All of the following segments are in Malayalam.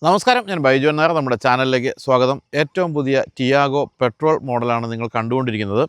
നമസ്കാരം, ഞാൻ ബൈജു നായർ. നമ്മുടെ ചാനലിലേക്ക് സ്വാഗതം. ഏറ്റവും പുതിയ ടിയാഗോ പെട്രോൾ മോഡലാണ് നിങ്ങൾ കണ്ടുകൊണ്ടിരിക്കുന്നത്.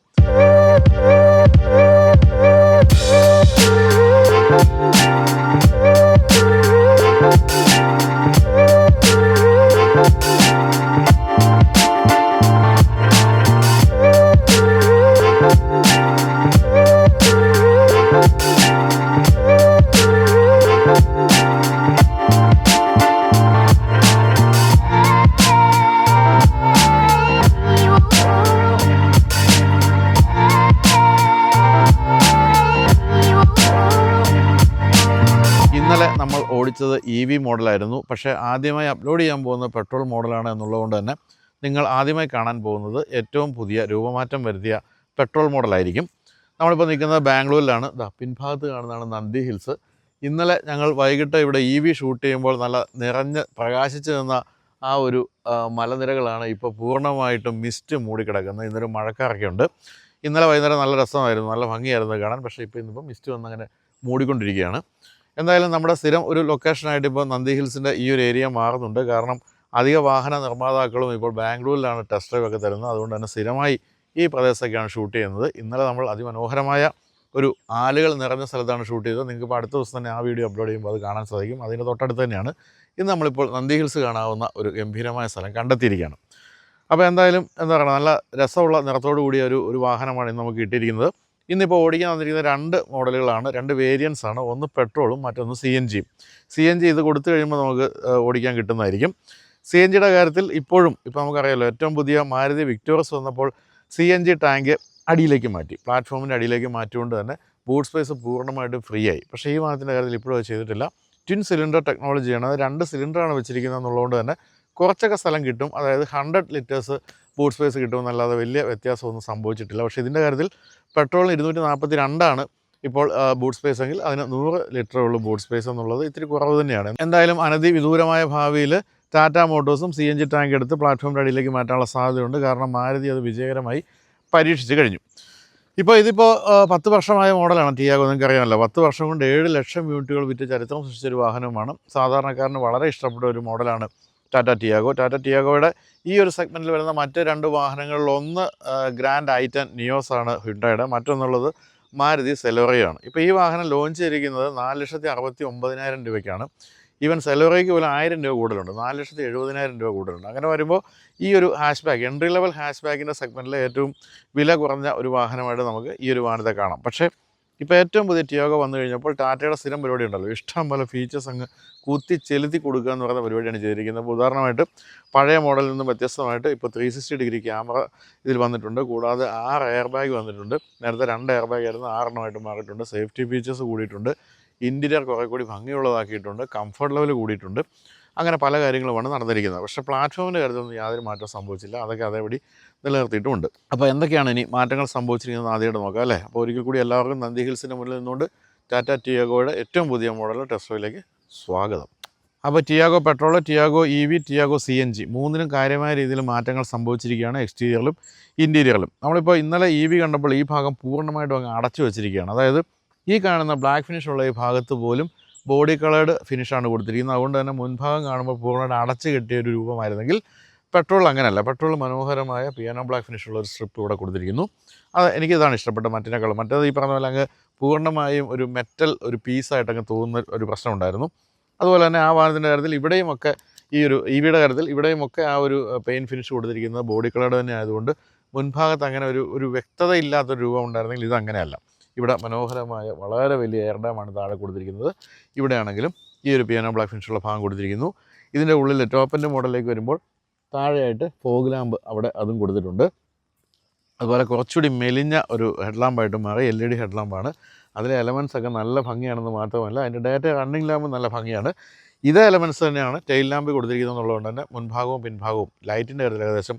ഇന്നലെ നമ്മൾ ഓടിച്ചത് EV മോഡലായിരുന്നു. പക്ഷേ ആദ്യമായി അപ്ലോഡ് ചെയ്യാൻ പോകുന്നത് പെട്രോൾ മോഡലാണ് എന്നുള്ളതുകൊണ്ട് തന്നെ നിങ്ങൾ ആദ്യമായി കാണാൻ പോകുന്നത് ഏറ്റവും പുതിയ രൂപമാറ്റം വരുത്തിയ പെട്രോൾ മോഡലായിരിക്കും. നമ്മളിപ്പോൾ നിൽക്കുന്നത് ബാംഗ്ലൂരിലാണ്. പിൻഭാഗത്ത് കാണുന്നതാണ് നന്ദി ഹിൽസ്. ഇന്നലെ ഞങ്ങൾ വൈകിട്ട് ഇവിടെ EV ഷൂട്ട് ചെയ്യുമ്പോൾ നല്ല നിറഞ്ഞ് പ്രകാശിച്ച് നിന്ന ആ ഒരു മലനിരകളാണ് ഇപ്പോൾ പൂർണ്ണമായിട്ടും മിസ്റ്റ് മൂടിക്കിടക്കുന്നത്. ഇന്നൊരു മഴക്കാറൊക്കെ ഉണ്ട്. ഇന്നലെ വൈകുന്നേരം നല്ല രസമായിരുന്നു, നല്ല ഭംഗിയായിരുന്നു കാണാൻ. പക്ഷേ ഇന്നിപ്പോൾ മിസ്റ്റ് വന്നങ്ങനെ മൂടിക്കൊണ്ടിരിക്കുകയാണ്. എന്തായാലും നമ്മുടെ സ്ഥിരം ഒരു ലൊക്കേഷനായിട്ട് ഇപ്പോൾ നന്ദി ഹിൽസിൻ്റെ ഈ ഒരു ഏരിയ മാറുന്നുണ്ട്. കാരണം അധിക വാഹന നിർമ്മാതാക്കളും ഇപ്പോൾ ബാംഗ്ലൂരിലാണ് ടെസ്റ്റ് ഡ്രൈവ് ഒക്കെ തരുന്നത്. അതുകൊണ്ട് തന്നെ സ്ഥിരമായി ഈ പ്രദേശത്തൊക്കെയാണ് ഷൂട്ട് ചെയ്യുന്നത്. ഇന്നലെ നമ്മൾ അതിമനോഹരമായ ഒരു ആലുകൾ നിറഞ്ഞ സ്ഥലത്താണ് ഷൂട്ട് ചെയ്തത്. നിങ്ങൾക്ക് ഇപ്പോൾ അടുത്ത ദിവസം തന്നെ ആ വീഡിയോ അപ്ലോഡ് ചെയ്യുമ്പോൾ അത് കാണാൻ സാധിക്കും. അതിൻ്റെ തൊട്ടടുത്ത് തന്നെയാണ് ഇന്ന് നമ്മളിപ്പോൾ നന്ദി ഹിൽസ് കാണാവുന്ന ഒരു ഗംഭീരമായ സ്ഥലം കണ്ടെത്തിയിരിക്കുകയാണ്. അപ്പോൾ എന്തായാലും എന്താ പറയുക, നല്ല രസമുള്ള നിറത്തോടു കൂടിയ ഒരു വാഹനമാണ് ഇന്ന് നമുക്ക് കിട്ടിയിരിക്കുന്നത്. ഇന്നിപ്പോൾ ഓടിക്കാൻ വന്നിരിക്കുന്ന രണ്ട് മോഡലുകളാണ്, രണ്ട് വേരിയൻസ് ആണ്. ഒന്ന് പെട്രോളും മറ്റൊന്ന് CNG. CNG ഇത് കൊടുത്തു കഴിയുമ്പോൾ നമുക്ക് ഓടിക്കാൻ കിട്ടുന്നതായിരിക്കും. CNGയുടെ കാര്യത്തിൽ ഇപ്പോൾ നമുക്കറിയാമല്ലോ, ഏറ്റവും പുതിയ മാരുതി വിക്ടോറസ് വന്നപ്പോൾ CNG ടാങ്ക് അടിയിലേക്ക് മാറ്റി, പ്ലാറ്റ്ഫോമിൻ്റെ അടിയിലേക്ക് മാറ്റിക്കൊണ്ട് തന്നെ ബൂട്ട് സ്പേസ് പൂർണ്ണമായിട്ടും ഫ്രീ ആയി. പക്ഷേ ഈ വാഹനത്തിൻ്റെ കാര്യത്തിൽ ഇപ്പോഴും അത് ചെയ്തിട്ടില്ല. ട്വിൻ സിലിണ്ടർ ടെക്നോളജിയാണ്, അത് 2 സിലിണ്ടറാണ് വെച്ചിരിക്കുന്നത് എന്നുള്ളതുകൊണ്ട് തന്നെ കുറച്ചൊക്കെ സ്ഥലം കിട്ടും. അതായത് 100 ലിറ്റേഴ്സ് ബൂട്ട് സ്പേസ് കിട്ടുമെന്നല്ലാതെ വലിയ വ്യത്യാസമൊന്നും സംഭവിച്ചിട്ടില്ല. പക്ഷേ ഇതിൻ്റെ കാര്യത്തിൽ പെട്രോളിന് 242 ഇപ്പോൾ ബൂട്ട് സ്പേസ് എങ്കിൽ അതിന് 100 ലിറ്ററേ ഉള്ളൂ ബൂട്ട് സ്പേസ് എന്നുള്ളത് ഇത്തിരി കുറവ് തന്നെയാണ്. എന്തായാലും വിദൂരമായ ഭാവിയിൽ ടാറ്റ മോട്ടോഴ്സും CNG ടാങ്ക് എടുത്ത് പ്ലാറ്റ്ഫോമിൻ്റെ അടിയിലേക്ക് മാറ്റാനുള്ള സാധ്യതയുണ്ട്. കാരണം മാരുതി അത് വിജയകരമായി പരീക്ഷിച്ച് കഴിഞ്ഞു. ഇതിപ്പോൾ 10 വർഷമായ മോഡലാണ് ടിയാഗോ. നിങ്ങൾക്കറിയാമല്ലോ, 10 വർഷം കൊണ്ട് 7 ലക്ഷം യൂണിറ്റുകൾ വിറ്റ് ചരിത്രം സൃഷ്ടിച്ചൊരു വാഹനമാണ്. സാധാരണക്കാരന് വളരെ ഇഷ്ടപ്പെട്ട ഒരു മോഡലാണ് ടാറ്റ ടിയാഗോ. ടാറ്റ ടിയാഗോയുടെ ഈ ഒരു സെഗ്മെൻറ്റിൽ വരുന്ന മറ്റ് 2 വാഹനങ്ങളിൽ ഒന്ന് ഗ്രാൻഡ് ഐ10 നിയോസ് ആണ് ഹ്യുണ്ടായുടെ, മറ്റൊന്നുള്ളത് മാരുതി സെലോറിയാണ്. ഇപ്പോൾ ഈ വാഹനം ലോഞ്ച് ചെയ്തിരിക്കുന്നത് 4,69,000 രൂപയ്ക്കാണ്. ഈവൻ സെലോറിയയ്ക്ക് പോലും 1000 രൂപ കൂടുതലുണ്ട്, 4,70,000 രൂപ കൂടുതലുണ്ട്. അങ്ങനെ വരുമ്പോൾ ഈ ഒരു ഹാഷ് ബാക്ക്, എൻട്രി ലെവൽ ഹാഷ് ബാക്കിൻ്റെ സെഗ്മെൻറ്റിലെ ഏറ്റവും വില കുറഞ്ഞ ഒരു വാഹനമായിട്ട് നമുക്ക് ഈ ഒരു വാഹനത്തെ കാണാം. പക്ഷേ ഇപ്പോൾ ഏറ്റവും പുതിയ ടിയാഗോ വന്നു കഴിഞ്ഞപ്പോൾ ടാറ്റയുടെ സ്ഥിരം പരിപാടി ഉണ്ടല്ലോ, ഇഷ്ടം പോലെ ഫീച്ചേഴ്സ് അങ്ങ് കുത്തി ചെലുത്തി കൊടുക്കുക എന്ന് പറയുന്ന പരിപാടിയാണ് ചെയ്തിരിക്കുന്നത്. അപ്പോൾ ഉദാഹരണമായിട്ട് പഴയ മോഡലിൽ നിന്നും വ്യത്യസ്തമായിട്ട് ഇപ്പോൾ 360 ഡിഗ്രി ക്യാമറ ഇതിൽ വന്നിട്ടുണ്ട്. കൂടാതെ 6 എയർ ബാഗ് വന്നിട്ടുണ്ട്. നേരത്തെ 2 എയർ ബാഗ് ആയിരുന്നു, 6 മാറിയിട്ടുണ്ട്. സേഫ്റ്റി ഫീച്ചേഴ്സ് കൂടിയിട്ടുണ്ട്. ഇൻറ്റീരിയർ കുറേ കൂടി ഭംഗിയുള്ളതാക്കിയിട്ടുണ്ട്. കംഫർട്ട് ലെവൽ കൂടിയിട്ടുണ്ട്. അങ്ങനെ പല കാര്യങ്ങളുമാണ് നടന്നിരിക്കുന്നത്. പക്ഷേ പ്ലാറ്റ്ഫോമിൻ്റെ കാര്യത്തിലൊന്നും യാതൊരു മാറ്റവും സംഭവിച്ചില്ല. അതൊക്കെ അതേപടി നിലനിർത്തിയിട്ടുമുണ്ട്. അപ്പോൾ എന്തൊക്കെയാണ് ഇനി മാറ്റങ്ങൾ സംഭവിച്ചിരിക്കുന്നത് ആദ്യമായിട്ട് നോക്കാം അല്ലേ. അപ്പോൾ ഒരിക്കൽ കൂടി എല്ലാവർക്കും നന്ദി ഹിൽസിൻ്റെ മുന്നിൽ നിന്നുകൊണ്ട് ടാറ്റ ടിയാഗോയുടെ ഏറ്റവും പുതിയ മോഡൽ ടെസ്റ്റ് ഡ്രൈവിലേക്ക് സ്വാഗതം. അപ്പോൾ Tiago petrol, Tiago EV, Tiago CNG മൂന്നിനും കാര്യമായ രീതിയിൽ മാറ്റങ്ങൾ സംഭവിച്ചിരിക്കുകയാണ്, എക്സ്റ്റീരിയറിലും ഇൻറ്റീരിയറിലും. നമ്മളിപ്പോൾ ഇന്നലെ EV കണ്ടപ്പോൾ ഈ ഭാഗം പൂർണ്ണമായിട്ടും അങ്ങ് അടച്ചു വെച്ചിരിക്കുകയാണ്. അതായത് ഈ കാണുന്ന ബ്ലാക്ക് ഫിനിഷുള്ള ഈ ഭാഗത്ത് പോലും ബോഡി കളേർഡ് ഫിനിഷാണ് കൊടുത്തിരിക്കുന്നത്. അതുകൊണ്ട് തന്നെ മുൻഭാഗം കാണുമ്പോൾ പൂർണ്ണമായിട്ട് അടച്ചു കെട്ടിയ ഒരു രൂപമായിരുന്നെങ്കിൽ പെട്രോൾ അങ്ങനെയല്ല. പെട്രോൾ മനോഹരമായ പിയാനോ ബ്ലാക്ക് ഫിനിഷുള്ള ഒരു സ്ട്രിപ്പ് ഇവിടെ കൊടുത്തിരിക്കുന്നു. എനിക്കിതാണ് ഇഷ്ടപ്പെട്ടത് മറ്റേതിനേക്കാളും. മറ്റേത് ഈ പറഞ്ഞ പോലെ അങ്ങ് പൂർണ്ണമായും ഒരു മെറ്റൽ ഒരു പീസായിട്ട് അങ്ങ് തോന്നുന്ന ഒരു പ്രശ്നം ഉണ്ടായിരുന്നു. അതുപോലെ തന്നെ ആ വാഹനത്തിൻ്റെ കാര്യത്തിൽ ഇവിടെയുമൊക്കെ ഈ ഒരു EVയുടെ കാര്യത്തിൽ ഇവിടെയുമൊക്കെ ആ ഒരു പെയിൻറ്റ് ഫിനിഷ് കൊടുത്തിരിക്കുന്നത് ബോഡി കളേർഡ് തന്നെ ആയതുകൊണ്ട് മുൻഭാഗത്ത് അങ്ങനെ ഒരു വ്യക്തത ഇല്ലാത്തൊരു രൂപം ഉണ്ടായിരുന്നെങ്കിൽ ഇതങ്ങനെയല്ല. ഇവിടെ മനോഹരമായ വളരെ വലിയ എയർ ഡാമാണ് താഴെ കൊടുത്തിരിക്കുന്നത്. ഇവിടെയാണെങ്കിലും ഈ ഒരു പിയാനോ ബ്ലാക്ക് ഫിനിഷുള്ള ഭാഗം കൊടുത്തിരിക്കുന്നു. ഇതിൻ്റെ ഉള്ളിൽ ടോപ്പിൻ്റെ മോഡലിലേക്ക് വരുമ്പോൾ താഴെയായിട്ട് ഫോഗ് ലാമ്പ് അവിടെ അതും കൊടുത്തിട്ടുണ്ട്. അതുപോലെ കുറച്ചുകൂടി മെലിഞ്ഞ ഒരു ഹെഡ്ലാമ്പായിട്ട് മാറി LED ഹെഡ്ലാമ്പാണ്. അതിലെ എലമെൻറ്റ്സ് ഒക്കെ നല്ല ഭംഗിയാണെന്ന് മാത്രമല്ല അതിൻ്റെ ഡേറ്റ റണ്ണിങ് ലാമ്പ് നല്ല ഭംഗിയാണ്. ഇതേ എലമെൻറ്റ്സ് തന്നെയാണ് ടെയിൽ ലാമ്പ് കൊടുത്തിരിക്കുന്നത് എന്നുള്ളതുകൊണ്ട് തന്നെ മുൻഭാഗവും പിൻഭാഗവും ലൈറ്റിൻ്റെ കാര്യത്തിൽ ഏകദേശം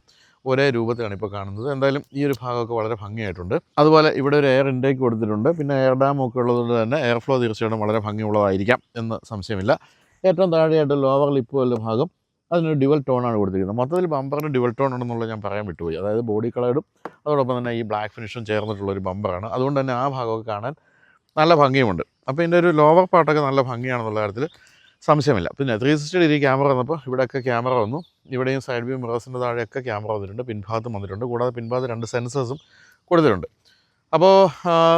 ഒരേ രൂപത്തിലാണ് ഇപ്പോൾ കാണുന്നത്. എന്തായാലും ഈ ഒരു ഭാഗമൊക്കെ വളരെ ഭംഗിയായിട്ടുണ്ട്. അതുപോലെ ഇവിടെ ഒരു എയർ ഇൻടേക്ക് കൊടുത്തിട്ടുണ്ട്. പിന്നെ എയർ ഡാമൊക്കെ ഉള്ളതുകൊണ്ട് തന്നെ എയർ ഫ്ലോ തീർച്ചയായിട്ടും വളരെ ഭംഗിയുള്ളതായിരിക്കാം എന്ന് സംശയമില്ല. ഏറ്റവും താഴെയായിട്ട് ലോവർ ലിപ്പ് പോലുള്ള ഭാഗം അതിനൊരു ഡ്യുവൽ ടോണാണ് കൊടുത്തിരിക്കുന്നത്. മൊത്തത്തിൽ ബമ്പറിന് ഡ്യുവൽ ടോൺ ഉണ്ടെന്നുള്ളത് ഞാൻ പറയാൻ വിട്ടുപോയി. അതായത് ബോഡി കളേർഡും അതോടൊപ്പം തന്നെ ഈ ബ്ലാക്ക് ഫിനിഷും ചേർന്നിട്ടുള്ളൊരു ബമ്പറാണ്. അതുകൊണ്ട് തന്നെ ആ ഭാഗമൊക്കെ കാണാൻ നല്ല ഭംഗിയുമുണ്ട്. അപ്പോൾ ഇതിൻ്റെ ഒരു ലോവർ പാർട്ടൊക്കെ നല്ല ഭംഗിയാണെന്നുള്ള കാര്യത്തിൽ സംശയമില്ല. പിന്നെ 360 ഡിഗ്രി ക്യാമറ വന്നപ്പോൾ ഇവിടെയൊക്കെ ക്യാമറ വന്നു. ഇവിടെയും സൈഡ് വ്യൂ മിറേഴ്സിൻ്റെ താഴെയൊക്കെ ക്യാമറ വന്നിട്ടുണ്ട്. പിൻഭാഗത്തും വന്നിട്ടുണ്ട്. കൂടാതെ പിൻഭാഗത്ത് 2 സെൻസേഴ്സും കൊടുത്തിട്ടുണ്ട്. അപ്പോൾ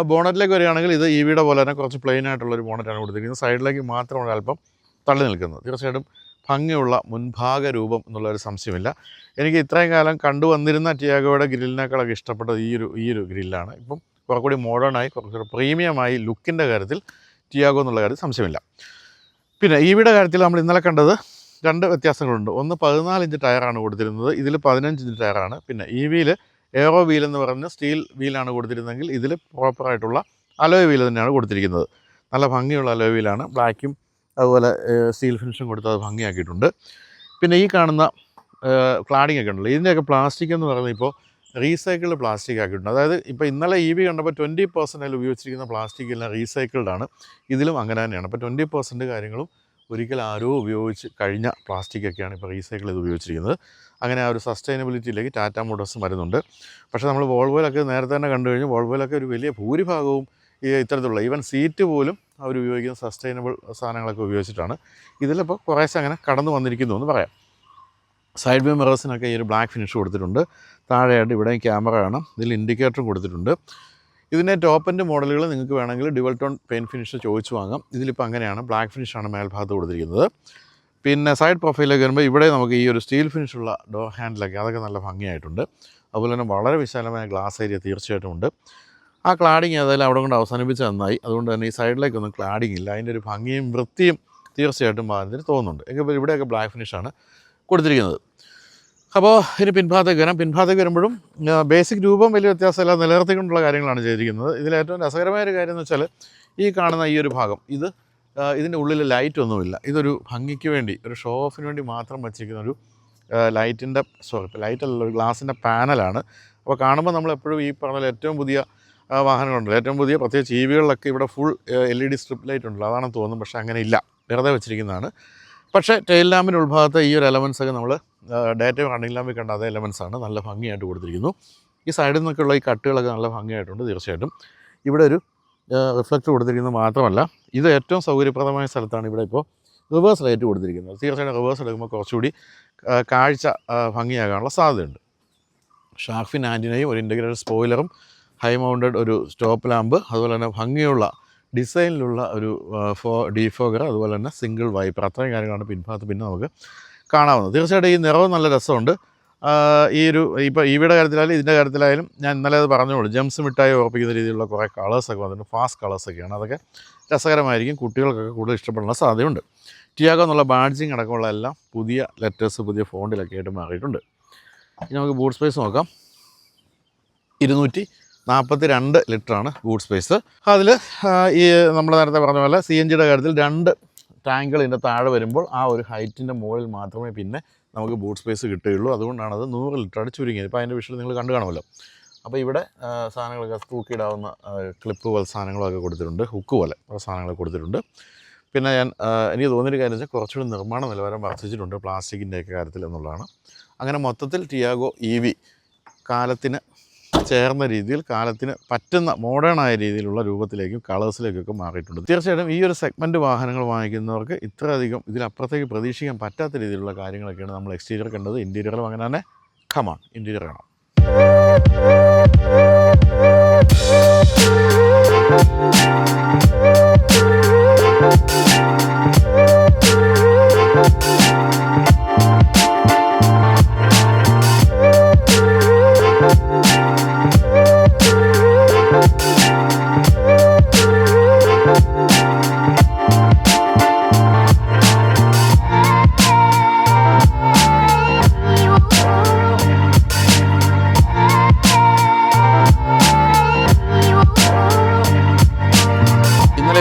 ബോണറ്റിലേക്ക് വരികയാണെങ്കിൽ ഇത് EVയുടെ പോലെ തന്നെ കുറച്ച് പ്ലെയിൻ ആയിട്ടുള്ളൊരു ബോണറ്റാണ് കൊടുത്തിരിക്കുന്നത്. സൈഡിലേക്ക് മാത്രമാണ് അല്പം തള്ളി നിൽക്കുന്നത്. തീർച്ചയായിട്ടും ഭംഗിയുള്ള മുൻഭാഗ രൂപം എന്നുള്ളൊരു സംശയമില്ല. എനിക്ക് ഇത്രയും കാലം കണ്ടുവന്നിരുന്ന ടിയാഗോയുടെ ഗ്രില്ലിനേക്കാളൊക്കെ ഇഷ്ടപ്പെട്ടത് ഈ ഒരു ഗ്രില്ലാണ്. ഇപ്പം കുറച്ചുകൂടി മോഡേണായി കുറച്ചുകൂടി പ്രീമിയമായി ലുക്കിൻ്റെ കാര്യത്തിൽ ടിയാഗോ എന്നുള്ള കാര്യത്തിൽ സംശയമില്ല. പിന്നെ EVയുടെ കാര്യത്തിൽ നമ്മൾ ഇന്നലെ കണ്ടത് 2 വ്യത്യാസങ്ങളുണ്ട്. ഒന്ന് 14 ഇഞ്ച് ടയറാണ് കൊടുത്തിരുന്നത്, ഇതിൽ 15 ഇഞ്ച് ടയറാണ്. പിന്നെ EVയിൽ എയറോ വീൽ എന്ന് പറഞ്ഞ സ്റ്റീൽ വീലാണ് കൊടുത്തിരുന്നെങ്കിൽ ഇതിൽ പ്രോപ്പറായിട്ടുള്ള അലോയ് വീൽ തന്നെയാണ് കൊടുത്തിരിക്കുന്നത്. നല്ല ഭംഗിയുള്ള അലോയ് വീലാണ്. ബ്ലാക്കും അതുപോലെ സ്റ്റീൽ ഫിനിഷും കൊടുത്ത് അത് ഭംഗിയാക്കിയിട്ടുണ്ട്. പിന്നെ ഈ കാണുന്ന ക്ലാഡിംഗ് ഒക്കെ ഉണ്ടല്ലോ, ഇതിൻ്റെയൊക്കെ പ്ലാസ്റ്റിക് എന്ന് പറയുന്നത് ഇപ്പോൾ റീസൈക്കിൾഡ് പ്ലാസ്റ്റിക് ആക്കിയിട്ടുണ്ട്. അതായത് ഇപ്പോൾ ഇന്നലെ EV കണ്ടപ്പോൾ 20% ഉപയോഗിച്ചിരിക്കുന്ന പ്ലാസ്റ്റിക് എല്ലാം റീസൈക്കിൾഡാണ്. ഇതിലും അങ്ങനെ തന്നെയാണ്. അപ്പോൾ 20% കാര്യങ്ങളും ഒരിക്കൽ ആരോ ഉപയോഗിച്ച് കഴിഞ്ഞ പ്ലാസ്റ്റിക്കൊക്കെയാണ് ഇപ്പോൾ റീസൈക്കിൾ ചെയ്ത് ഉപയോഗിച്ചിരിക്കുന്നത്. അങ്ങനെ ആ ഒരു സസ്റ്റൈനബിലിറ്റിയിലേക്ക് ടാറ്റ മോട്ടോഴ്സ് വരുന്നുണ്ട്. പക്ഷേ നമ്മൾ വോൾവോയിലൊക്കെ നേരത്തെ തന്നെ കണ്ടു കഴിഞ്ഞു, വോൾവോയിലൊക്കെ ഒരു വലിയ ഭൂരിഭാഗവും ഈ ഇത്തരത്തിലുള്ള ഈവൻ സീറ്റ് പോലും അവർ ഉപയോഗിക്കുന്ന സസ്റ്റൈനബിൾ സാധനങ്ങളൊക്കെ ഉപയോഗിച്ചിട്ടാണ്. ഇതിലിപ്പോൾ കുറേശ്ശെ അങ്ങനെ കടന്നു വന്നിരിക്കുന്നു എന്ന് പറയാം. സൈഡ് വ്യൂ മിറേഴ്സിനൊക്കെ ഈ ഒരു ബ്ലാക്ക് ഫിനിഷ് കൊടുത്തിട്ടുണ്ട്. താഴെയായിട്ട് ഇവിടെയും ക്യാമറ കാണാം. ഇതിൽ ഇൻഡിക്കേറ്ററും കൊടുത്തിട്ടുണ്ട്. ഇതിൻ്റെ ടോപ്പ് എൻഡ് മോഡലുകൾ നിങ്ങൾക്ക് വേണമെങ്കിൽ ഡ്യുവൽ ടോൺ പെയിൻറ്റ് ഫിനിഷ് ചോദിച്ചു വാങ്ങാം. ഇതിലിപ്പോൾ അങ്ങനെയാണ്, ബ്ലാക്ക് ഫിനിഷാണ് മേൽഭാഗത്ത് കൊടുത്തിരിക്കുന്നത്. പിന്നെ സൈഡ് പ്രൊഫൈലിലേക്ക് വരുമ്പോൾ ഇവിടെ നമുക്ക് ഈ ഒരു സ്റ്റീൽ ഫിനിഷുള്ള ഡോർ ഹാൻഡിലൊക്കെ അതൊക്കെ നല്ല ഭംഗിയായിട്ടുണ്ട്. അതുപോലെ തന്നെ വളരെ വിശാലമായ ഗ്ലാസ് ഏരിയ തീർച്ചയായിട്ടും ഉണ്ട്. ആ ക്ലാഡിങ് ഏതായാലും അവിടെ കൊണ്ട് അവസാനിപ്പിച്ച് നന്നായി. അതുകൊണ്ട് തന്നെ ഈ സൈഡിലേക്കൊന്നും ക്ലാഡിങ് ഇല്ല. അതിൻ്റെ ഒരു ഭംഗിയും വൃത്തിയും തീർച്ചയായിട്ടും വാഹനത്തിന് തോന്നുന്നുണ്ട്. എങ്കിൽ ഇവിടെയൊക്കെ ബ്ലാക്ക് ഫിനിഷാണ് കൊടുത്തിരിക്കുന്നത്. അപ്പോൾ ഇനി പിൻഭാഗത്തേക്ക് വരുമ്പോഴും ബേസിക് രൂപം വലിയ വ്യത്യാസമില്ല, നിലനിർത്തിക്കൊണ്ടുള്ള കാര്യങ്ങളാണ് ചെയ്തിരിക്കുന്നത്. ഇതിലേറ്റവും രസകരമായ ഒരു കാര്യം എന്ന് വെച്ചാൽ ഈ കാണുന്ന ഈ ഒരു ഭാഗം ഇതിൻ്റെ ഉള്ളിൽ ലൈറ്റൊന്നുമില്ല. ഇതൊരു ഭംഗിക്ക് വേണ്ടി, ഒരു ഷോ ഓഫിന് വേണ്ടി മാത്രം വച്ചിരിക്കുന്ന ഒരു ലൈറ്റല്ല, ഒരു ഗ്ലാസിൻ്റെ പാനലാണ്. അപ്പോൾ കാണുമ്പോൾ നമ്മളെപ്പോഴും ഈ പറഞ്ഞ ഏറ്റവും പുതിയ വാഹനങ്ങളുണ്ടല്ലോ, ഏറ്റവും പുതിയ പ്രത്യേകിച്ച് EVകളിലൊക്കെ ഇവിടെ ഫുൾ LED സ്ട്രിപ്പ് ലൈറ്റ് ഉണ്ടല്ലോ, അതാണെന്ന് തോന്നും. പക്ഷേ അങ്ങനെ ഇല്ല, വെറുതെ വെച്ചിരിക്കുന്നതാണ്. പക്ഷേ ടെയിൽ ലാമ്പിൻ്റെ ഉൾഭാഗത്ത് ഈ ഒരു എലമെൻസൊക്കെ നമ്മൾ ഡേറ്റയും റണ്ണിങ് ലാമ്പിൽ കണ്ട അതേ എലമെൻസാണ്, നല്ല ഭംഗിയായിട്ട് കൊടുത്തിരിക്കുന്നു. ഈ സൈഡിൽ നിന്നൊക്കെയുള്ള ഈ കട്ടുകളൊക്കെ നല്ല ഭംഗിയായിട്ടുണ്ട്. തീർച്ചയായിട്ടും ഇവിടെ ഒരു റിഫ്ലക്ടർ കൊടുത്തിരിക്കുന്നത് മാത്രമല്ല, ഇത് ഏറ്റവും സൗകര്യപ്രദമായ സ്ഥലത്താണ് ഇവിടെ ഇപ്പോൾ റിവേഴ്സ് ലൈറ്റ് കൊടുത്തിരിക്കുന്നത്. തീർച്ചയായിട്ടും റിവേഴ്സ് എടുക്കുമ്പോൾ കുറച്ചുകൂടി കാഴ്ച ഭംഗിയാകാനുള്ള സാധ്യതയുണ്ട്. ഷാർക്ക് ഫിൻ ആൻറ്റിനയും ഒരു ഇൻ്റഗ്രേറ്റഡ് സ്പോയിലറും ഹൈ മൗണ്ടഡ് ഒരു സ്റ്റോപ്പ് ലാമ്പ്, അതുപോലെ തന്നെ ഭംഗിയുള്ള ഡിസൈനിലുള്ള ഒരു ഡീഫോഗർ, അതുപോലെ തന്നെ സിംഗിൾ വൈപ്പർ, അത്രയും കാര്യങ്ങളാണ് പിൻഭാഗത്ത് പിന്നെ നമുക്ക് കാണാവുന്നത്. തീർച്ചയായിട്ടും ഈ നിറവും നല്ല രസമുണ്ട്. ഈ ഒരു ഇപ്പോൾ EVയുടെ കാര്യത്തിലായാലും ഇതിൻ്റെ കാര്യത്തിലായാലും ഞാൻ ഇന്നലെ അത് പറഞ്ഞോളൂ, ജംസ് മിഠായി ഉറപ്പിക്കുന്ന രീതിയിലുള്ള കുറേ കളേഴ്സൊക്കെ വന്നിട്ടുണ്ട്. ഫാസ്റ്റ് കളേഴ്സൊക്കെയാണ്, അതൊക്കെ രസകരമായിരിക്കും, കുട്ടികൾക്കൊക്കെ കൂടുതൽ ഇഷ്ടപ്പെടാനുള്ള സാധ്യതയുണ്ട്. ടിയാഗോ എന്നുള്ള ബാഡ്ജിങ് അടക്കമുള്ള എല്ലാം പുതിയ ലെറ്റേഴ്സ് പുതിയ ഫോണ്ടിലൊക്കെ ആയിട്ട് മാറിയിട്ടുണ്ട്. ഇനി നമുക്ക് ബൂട്ട് സ്പേസ് നോക്കാം. 242 ലിറ്ററാണ് ബൂട്ട് സ്പേസ്. അതിൽ ഈ നമ്മൾ നേരത്തെ പറഞ്ഞ പോലെ CNGയുടെ കാര്യത്തിൽ 2 ടാങ്കുകൾ ഇതിൻ്റെ താഴെ വരുമ്പോൾ ആ ഒരു ഹൈറ്റിൻ്റെ മുകളിൽ മാത്രമേ പിന്നെ നമുക്ക് ബൂട്ട് സ്പേസ് കിട്ടുകയുള്ളൂ. അതുകൊണ്ടാണ് അത് 100 ലിറ്ററായിട്ട് ചുരുങ്ങിയത്. ഇപ്പോൾ അതിൻ്റെ വിഷയം നിങ്ങൾ കണ്ടു കാണുമല്ലോ. അപ്പോൾ ഇവിടെ സാധനങ്ങളൊക്കെ തൂക്കിയിടാവുന്ന ക്ലിപ്പ് പോലെ സാധനങ്ങളൊക്കെ കൊടുത്തിട്ടുണ്ട്, ഹുക്ക് പോലെ സാധനങ്ങൾ കൊടുത്തിട്ടുണ്ട്. പിന്നെ എനിക്ക് തോന്നിയൊരു കാര്യം വെച്ചാൽ കുറച്ചുകൂടി നിർമ്മാണ നിലവാരം വർദ്ധിച്ചിട്ടുണ്ട് പ്ലാസ്റ്റിക്കിൻ്റെയൊക്കെ കാര്യത്തിൽ എന്നുള്ളതാണ്. അങ്ങനെ മൊത്തത്തിൽ ടിയാഗോ EV കാലത്തിന് ചേർന്ന രീതിയിൽ, കാലത്തിന് പറ്റുന്ന മോഡേണായ രീതിയിലുള്ള രൂപത്തിലേക്കും കളേഴ്സിലേക്കൊക്കെ മാറിയിട്ടുണ്ട്. തീർച്ചയായിട്ടും ഈ ഒരു സെഗ്മെൻറ്റ് വാഹനങ്ങൾ വാങ്ങിക്കുന്നവർക്ക് ഇത്രയധികം ഇതിലപ്പുറത്തേക്ക് പ്രതീക്ഷിക്കാൻ പറ്റാത്ത രീതിയിലുള്ള കാര്യങ്ങളൊക്കെയാണ് നമ്മൾ എക്സ്റ്റീരിയർ കണ്ടത്. ഇൻറ്റീരിയറും അങ്ങനെ തന്നെ. കമാൺ ഇൻറ്റീരിയർ കാണാം.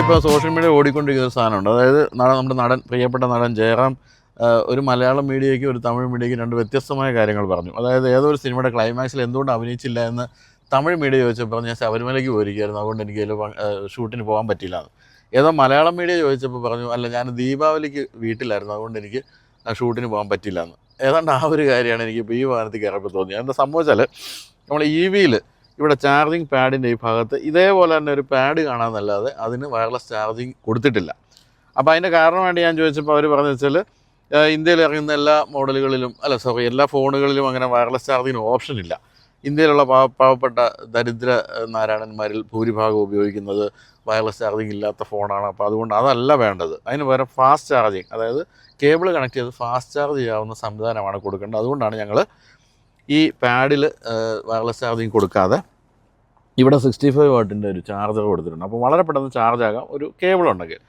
ഇപ്പോൾ സോഷ്യൽ മീഡിയ ഓടിക്കൊണ്ടിരിക്കുന്ന ഒരു സാധനമുണ്ട്. അതായത് നമ്മുടെ പ്രിയപ്പെട്ട നടൻ ജയറാം ഒരു മലയാളം മീഡിയയ്ക്കും ഒരു തമിഴ് മീഡിയയ്ക്കും 2 വ്യത്യസ്തമായ കാര്യങ്ങൾ പറഞ്ഞു. അതായത് ഏതോ ഒരു സിനിമയുടെ ക്ലൈമാക്സിൽ എന്തുകൊണ്ട് അഭിനയിച്ചില്ല എന്ന് തമിഴ് മീഡിയ ചോദിച്ചപ്പോൾ ഞാൻ ശബരിമലയ്ക്ക് പോയിരിക്കുകയായിരുന്നു, അതുകൊണ്ട് എനിക്ക് ഷൂട്ടിന് പോകാൻ പറ്റില്ല എന്ന്. ഏതോ മലയാളം മീഡിയ ചോദിച്ചപ്പോൾ പറഞ്ഞു, അല്ല ഞാൻ ദീപാവലിക്ക് വീട്ടിലായിരുന്നു, അതുകൊണ്ട് എനിക്ക് ഷൂട്ടിന് പോകാൻ പറ്റില്ല എന്ന്. ഏതാണ്ട് ആ ഒരു കാര്യമാണ് എനിക്കിപ്പോൾ ഈ വാഹനത്തിൽ കയറിയപ്പോൾ തോന്നിയത്. എന്താ സംഭവിച്ചാൽ നമ്മൾ EVയിൽ ഇവിടെ ചാർജിങ് പാഡിൻ്റെ ഈ ഭാഗത്ത് ഇതേപോലെ തന്നെ ഒരു പാഡ് കാണാമെന്നല്ലാതെ അതിന് വയർലെസ് ചാർജിങ് കൊടുത്തിട്ടില്ല. അപ്പോൾ അതിൻ്റെ കാരണം വേണ്ടി ഞാൻ ചോദിച്ചപ്പോൾ അവർ പറഞ്ഞു വെച്ചാൽ ഇന്ത്യയിൽ ഇറങ്ങുന്ന എല്ലാ മോഡലുകളിലും എല്ലാ ഫോണുകളിലും അങ്ങനെ വയർലെസ് ചാർജിങ്ങിന് ഓപ്ഷൻ ഇല്ല. ഇന്ത്യയിലുള്ള പാവപ്പെട്ട ദരിദ്ര നാരായണന്മാരിൽ ഭൂരിഭാഗം ഉപയോഗിക്കുന്നത് വയർലെസ് ചാർജിങ് ഇല്ലാത്ത ഫോണാണ്. അപ്പോൾ അതുകൊണ്ട് അതല്ല വേണ്ടത്. അതിന് പകരം ഫാസ്റ്റ് ചാർജിങ്, അതായത് കേബിൾ കണക്ട് ചെയ്ത് ഫാസ്റ്റ് ചാർജ് ചെയ്യാവുന്ന സംവിധാനമാണ് കൊടുക്കേണ്ടത്. അതുകൊണ്ടാണ് ഞങ്ങൾ ഈ പാഡിൽ വയർലെസ് ചാർജിങ് കൊടുക്കാതെ ഇവിടെ 65 വാട്ടിൻ്റെ ഒരു ചാർജർ കൊടുത്തിട്ടുണ്ട്. അപ്പോൾ വളരെ പെട്ടെന്ന് ചാർജ് ആകാം ഒരു കേബിൾ ഉണ്ടെങ്കിൽ.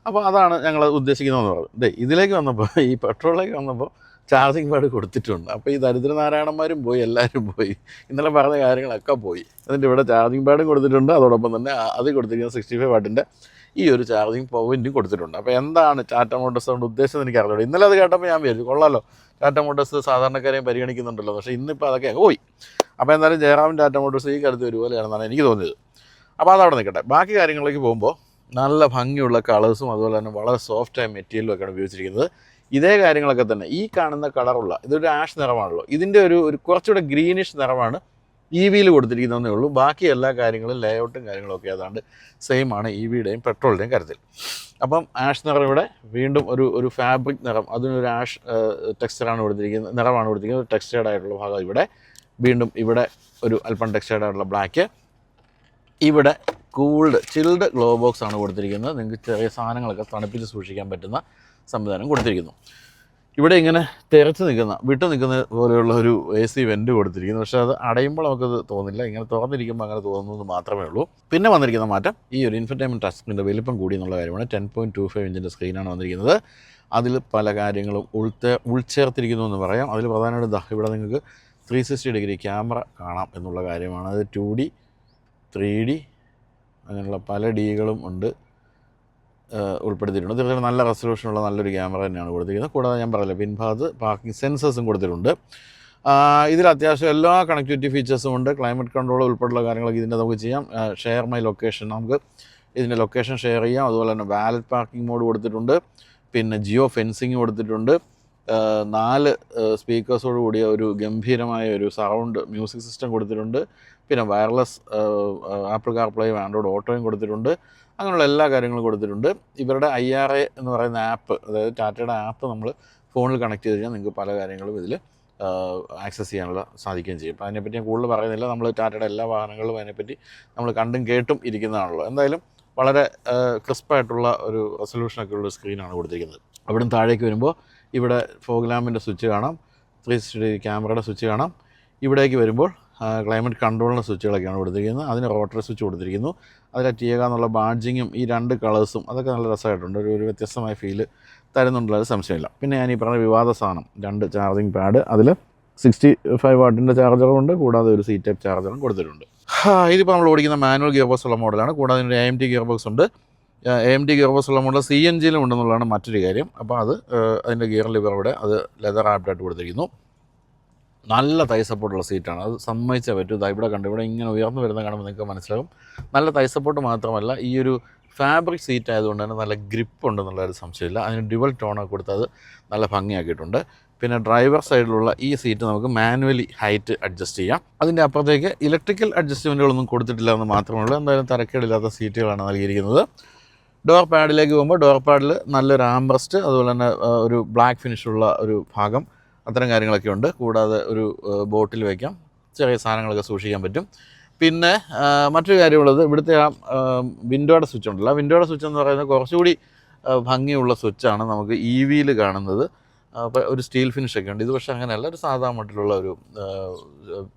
അപ്പോൾ അതാണ് ഞങ്ങൾ ഉദ്ദേശിക്കുന്നതെന്ന് പറയുന്നത്. ഇതിലേക്ക് വന്നപ്പോൾ, ഈ പെട്രോളിലേക്ക് വന്നപ്പോൾ ചാർജിങ് പാഡ് കൊടുത്തിട്ടുണ്ട്. അപ്പോൾ ഈ ദരിദ്രനാരായണന്മാരും പോയി, എല്ലാവരും പോയി, ഇന്നലെ പറഞ്ഞ കാര്യങ്ങളൊക്കെ പോയി. എന്നിട്ട് ഇവിടെ ചാർജിങ് പാഡും കൊടുത്തിട്ടുണ്ട്. അതോടൊപ്പം തന്നെ അതിൽ കൊടുത്തിരിക്കുന്ന 65 വാട്ടിൻ്റെ ഈ ഒരു ചാർജിങ് പോയിൻറ്റും കൊടുത്തിട്ടുണ്ട്. അപ്പോൾ എന്താണ് ടാറ്റ മോട്ടോഴ്സ് കൊണ്ട് ഉദ്ദേശം എനിക്ക് അറിഞ്ഞൂടെ. ഇന്നലെ അത് കേട്ടപ്പോൾ ഞാൻ വിചാരിച്ചു കൊള്ളാമല്ലോ, ടാറ്റ മോട്ടോഴ്സ് സാധാരണക്കാരെയും പരിഗണിക്കുന്നുണ്ടല്ലോ. പക്ഷേ ഇന്നിപ്പോൾ അതൊക്കെ പോയി. അപ്പോൾ എന്തായാലും ജയറാമൻ ടാറ്റ മോട്ടോഴ്സ് ഈ കരുത്ത് ഒരുപോലെയാണെന്നാണ് എനിക്ക് തോന്നിയത്. അപ്പോൾ അതവിടെ നിൽക്കട്ടെ. ബാക്കി കാര്യങ്ങളിലേക്ക് പോകുമ്പോൾ നല്ല ഭംഗിയുള്ള കളേഴ്സും അതുപോലെ തന്നെ വളരെ സോഫ്റ്റായ മെറ്റീരിയലും ഒക്കെയാണ് ഉപയോഗിച്ചിരിക്കുന്നത്. ഇതേ കാര്യങ്ങളൊക്കെ തന്നെ ഈ കാണുന്ന കളറുള്ള ഇതൊരു ആഷ് നിറമാണല്ലോ, ഇതിൻ്റെ ഒരു കുറച്ചുകൂടെ ഗ്രീനിഷ് നിറമാണ് EVയിൽ കൊടുത്തിരിക്കുന്നതേ ഉള്ളൂ. ബാക്കി എല്ലാ കാര്യങ്ങളും ലേഔട്ടും കാര്യങ്ങളൊക്കെ ഏതാണ്ട് സെയിം ആണ് EVയുടെയും പെട്രോളിൻ്റെയും കാര്യത്തിൽ. അപ്പം ആഷ് നിറം ഇവിടെ വീണ്ടും ഒരു ഫാബ്രിക് നിറം, അതിനൊരു ആഷ് ടെക്സ്ചറാണ് കൊടുത്തിരിക്കുന്നത്, നിറമാണ് കൊടുത്തിരിക്കുന്നത്. ടെക്സ്റ്റേർഡ് ആയിട്ടുള്ള ഭാഗം ഇവിടെ, വീണ്ടും ഇവിടെ ഒരു അല്പം ടെക്സ്റ്റേർഡ് ആയിട്ടുള്ള ബ്ലാക്ക്, ഇവിടെ ചിൽഡ് ഗ്ലോ ബോക്സ് ആണ് കൊടുത്തിരിക്കുന്നത്. നിങ്ങൾക്ക് ചെറിയ സാധനങ്ങളൊക്കെ തണുപ്പിച്ച് സൂക്ഷിക്കാൻ പറ്റുന്ന സംവിധാനം കൊടുത്തിരിക്കുന്നു. ഇവിടെ ഇങ്ങനെ വിട്ടു നിൽക്കുന്ന പോലെയുള്ള ഒരു AC വെൻറ്റ് കൊടുത്തിരിക്കുന്നു. പക്ഷേ അത് അടയുമ്പോൾ നമുക്കത് തോന്നില്ല, ഇങ്ങനെ തുറന്നിരിക്കുമ്പോൾ അങ്ങനെ തോന്നുന്നത് മാത്രമേ ഉള്ളൂ. പിന്നെ വന്നിരിക്കുന്ന മാറ്റം ഈ ഒരു ഇൻഫർടൈൻമെൻറ്റ് ടച്ച് സ്ക്രീനിൻ്റെ വലിപ്പം കൂടി എന്നുള്ള കാര്യമാണ്. 10.25 ഇഞ്ചിൻ്റെ സ്ക്രീനാണ് വന്നിരിക്കുന്നത്. അതിൽ പല കാര്യങ്ങളും ഉൾച്ചേർത്തിരിക്കുന്നു എന്ന് പറയാം. അതിൽ പ്രധാനമായിട്ട് ഇവിടെ നിങ്ങൾക്ക് 360 ഡിഗ്രി ക്യാമറ കാണാം എന്നുള്ള കാര്യമാണ്. അത് 2D 3D അങ്ങനെയുള്ള പല ഡികളും ഉണ്ട് ഉൾപ്പെടുത്തിയിട്ടുണ്ട്. തീർച്ചയായും നല്ല റെസൊല്യൂഷനുള്ള നല്ലൊരു ക്യാമറ തന്നെയാണ് കൊടുത്തിരിക്കുന്നത്. കൂടാതെ ഞാൻ പറയില്ല, പിൻഭാഗത്ത് പാർക്കിംഗ് സെൻസേഴ്സും കൊടുത്തിട്ടുണ്ട്. ഇതിൽ അത്യാവശ്യം എല്ലാ കണക്ടിവിറ്റി ഫീച്ചേഴ്സും ഉണ്ട്. ക്ലൈമറ്റ് കൺട്രോൾ ഉൾപ്പെടെയുള്ള കാര്യങ്ങളൊക്കെ ഇതിൻ്റെ നമുക്ക് ചെയ്യാം. ഷെയർ മൈ ലൊക്കേഷൻ, നമുക്ക് ഇതിൻ്റെ ലൊക്കേഷൻ ഷെയർ ചെയ്യാം. അതുപോലെ തന്നെ വാലറ്റ് പാർക്കിംഗ് മോഡ് കൊടുത്തിട്ടുണ്ട്. പിന്നെ ജിയോ ഫെൻസിങ് കൊടുത്തിട്ടുണ്ട്. 4 സ്പീക്കേഴ്സോട് കൂടിയ ഒരു ഗംഭീരമായ ഒരു സറൗണ്ട് മ്യൂസിക് സിസ്റ്റം കൊടുത്തിട്ടുണ്ട്. പിന്നെ വയർലെസ് ആപ്പിൾ കാർപ്ലേയും ആൻഡ്രോയിഡ് ഓട്ടോയും കൊടുത്തിട്ടുണ്ട്. അങ്ങനെയുള്ള എല്ലാ കാര്യങ്ങളും കൊടുത്തിട്ടുണ്ട്. ഇവരുടെ IRA എന്ന് പറയുന്ന ആപ്പ്, അതായത് ടാറ്റയുടെ ആപ്പ് നമ്മൾ ഫോണിൽ കണക്ട് ചെയ്ത് കഴിഞ്ഞാൽ നിങ്ങൾക്ക് പല കാര്യങ്ങളും ഇതിൽ ആക്സസ് ചെയ്യാനുള്ള സാധിക്കുകയും ചെയ്യും. അപ്പോൾ അതിനെപ്പറ്റി ഞാൻ കൂടുതൽ പറയുന്നില്ല. നമ്മൾ ടാറ്റയുടെ എല്ലാ വാഹനങ്ങളും അതിനെപ്പറ്റി നമ്മൾ കണ്ടും കേട്ടും ഇരിക്കുന്നതാണല്ലോ. എന്തായാലും വളരെ ക്രിസ്പായിട്ടുള്ള ഒരു റെസൊല്യൂഷനൊക്കെ ഉള്ള സ്ക്രീനാണ് കൊടുത്തിരിക്കുന്നത്. അവിടുന്ന് താഴേക്ക് വരുമ്പോൾ ഇവിടെ ഫോഗ് ലാമ്പിൻ്റെ സ്വിച്ച് കാണാം, 360 ഡിഗ്രി ക്യാമറയുടെ സ്വിച്ച് കാണാം. ഇവിടേക്ക് വരുമ്പോൾ ക്ലൈമറ്റ് കൺട്രോളിൻ്റെ സ്വിച്ചുകളൊക്കെയാണ് കൊടുത്തിരിക്കുന്നത്. അതിന് റോട്ടറി സ്വിച്ച് കൊടുത്തിരിക്കുന്നു. അതിലെ ടിയക എന്നുള്ള ബാഡ്ജിങ്ങും ഈ 2 കളേഴ്സും അതൊക്കെ നല്ല രസമായിട്ടുണ്ട്. ഒരു വ്യത്യസ്തമായ ഫീല് തരുന്നുണ്ടെങ്കിൽ സംശയമില്ല. പിന്നെ ഞാൻ ഈ പറഞ്ഞ വിവാദ സാധനം 2 ചാർജിങ് പാഡ്, അതിൽ 65 വാട്ടിൻ്റെ ചാർജറും ഉണ്ട്. കൂടാതെ ഒരു C ടൈപ്പ് ചാർജറും കൊടുത്തിട്ടുണ്ട്. ഇതിപ്പോൾ നമ്മൾ ഓടിക്കുന്ന മാനുവൽ ഗിയർ ബോക്സ് ഉള്ള മോഡലാണ്. കൂടാതെ ഇതിൻ്റെ AMD ഗിയർ ബോക്സ് ഉണ്ട്. AMD ഗിയർ ബോക്സ് ഉള്ള മോഡൽ CNGയിലും ഉണ്ടെന്നുള്ളതാണ് മറ്റൊരു കാര്യം. അപ്പോൾ അതിൻ്റെ ഗിയർ ലിവർ ഇവിടെ അത് ലെതർ ആപ്റ്റായിട്ട് കൊടുത്തിരിക്കുന്നു. നല്ല തൈ സപ്പോർട്ടുള്ള സീറ്റാണ്, അത് സമ്മതിച്ചേ പറ്റൂ. ഇവിടെ കണ്ടു, ഇവിടെ ഇങ്ങനെ ഉയർന്നു വരുന്ന കാണുമ്പോൾ നിങ്ങൾക്ക് മനസ്സിലാകും. നല്ല തൈ സപ്പോർട്ട് മാത്രമല്ല, ഈ ഒരു ഫാബ്രിക് സീറ്റ് ആയതുകൊണ്ട് തന്നെ നല്ല ഗ്രിപ്പ് ഉണ്ടെന്നുള്ളൊരു സംശയമില്ല. അതിന് ഡ്യുവൽ ടോണൊക്കെ കൊടുത്ത് അത് നല്ല ഭംഗിയാക്കിയിട്ടുണ്ട്. പിന്നെ ഡ്രൈവർ സൈഡിലുള്ള ഈ സീറ്റ് നമുക്ക് മാനുവലി ഹൈറ്റ് അഡ്ജസ്റ്റ് ചെയ്യാം. അതിൻ്റെ അപ്പുറത്തേക്ക് ഇലക്ട്രിക്കൽ അഡ്ജസ്റ്റ്മെൻറ്റുകളൊന്നും കൊടുത്തിട്ടില്ല എന്ന് മാത്രമേ ഉള്ളൂ. എന്തായാലും തരക്കേടില്ലാത്ത സീറ്റുകളാണ് നൽകിയിരിക്കുന്നത്. ഡോർ പാഡിലേക്ക് പോകുമ്പോൾ ഡോർ പാഡിൽ നല്ലൊരു ആംബ്രസ്റ്റ്, അതുപോലെ തന്നെ ഒരു ബ്ലാക്ക് ഫിനിഷുള്ള ഒരു ഭാഗം, അത്തരം കാര്യങ്ങളൊക്കെ ഉണ്ട്. കൂടാതെ ഒരു ബോട്ടിൽ വയ്ക്കാം, ചെറിയ സാധനങ്ങളൊക്കെ സൂക്ഷിക്കാൻ പറ്റും. പിന്നെ മറ്റൊരു കാര്യമുള്ളത്, ഇവിടുത്തെ വിൻഡോയുടെ സ്വിച്ച് ഉണ്ടല്ലോ. വിൻഡോയുടെ സ്വിച്ച് എന്ന് പറയുന്നത് കുറച്ചുകൂടി ഭംഗിയുള്ള സ്വിച്ചാണ് നമുക്ക് EVയിൽ കാണുന്നത്. അപ്പോൾ ഒരു സ്റ്റീൽ ഫിനിഷൊക്കെ ഉണ്ട്. ഇത് പക്ഷേ അങ്ങനെയല്ല, ഒരു സാധാ മട്ടിലുള്ള ഒരു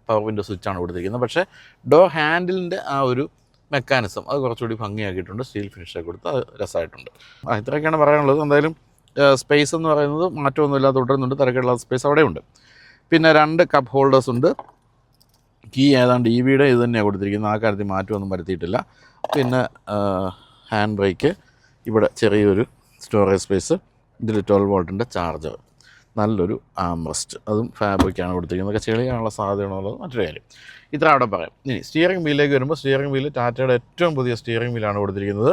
പവർ വിൻഡോ സ്വിച്ചാണ് കൊടുത്തിരിക്കുന്നത്. പക്ഷേ ഡോർ ഹാൻഡിലിൻ്റെ ആ ഒരു മെക്കാനിസം അത് കുറച്ചുകൂടി ഭംഗിയാക്കിയിട്ടുണ്ട്. സ്റ്റീൽ ഫിനിഷൊക്കെ കൊടുത്ത് അത് രസമായിട്ടുണ്ട്. ഇത്രയൊക്കെയാണ് പറയാനുള്ളത്. എന്തായാലും സ്പേസ് എന്ന് പറയുന്നത് മാറ്റമൊന്നുമില്ലാതെ തുടരുന്നുണ്ട്. തിരക്കുള്ള സ്പേസ് അവിടെയുണ്ട്. പിന്നെ 2 കപ്പ് ഹോൾഡേഴ്സ് ഉണ്ട്. കീ ഏതാണ്ട് EVയുടെ ഇത് തന്നെയാണ് കൊടുത്തിരിക്കുന്നത്. ആ കാര്യത്തിൽ മാറ്റമൊന്നും വരുത്തിയിട്ടില്ല. പിന്നെ ഹാൻഡ് ബ്രേക്ക്, ഇവിടെ ചെറിയൊരു സ്റ്റോറേജ് സ്പേസ്, ഇതിൽ 12 വോൾട്ടിൻ്റെ ചാർജർ, നല്ലൊരു ആംറസ്റ്റ്, അതും ഫാബ്രിക്കാണ് കൊടുത്തിരിക്കുന്നത്. ഒക്കെ ചെളിയാനുള്ള സാധ്യതയുള്ളത് മറ്റൊരു കാര്യം. ഇത്ര അവിടെ പറയാം. ഇനി സ്റ്റിയറിംഗ് വീലിലേക്ക് വരുമ്പോൾ, സ്റ്റിയറിംഗ് വീല് ടാറ്റയുടെ ഏറ്റവും പുതിയ സ്റ്റിയറിംഗ് വീലാണ് കൊടുത്തിരിക്കുന്നത്.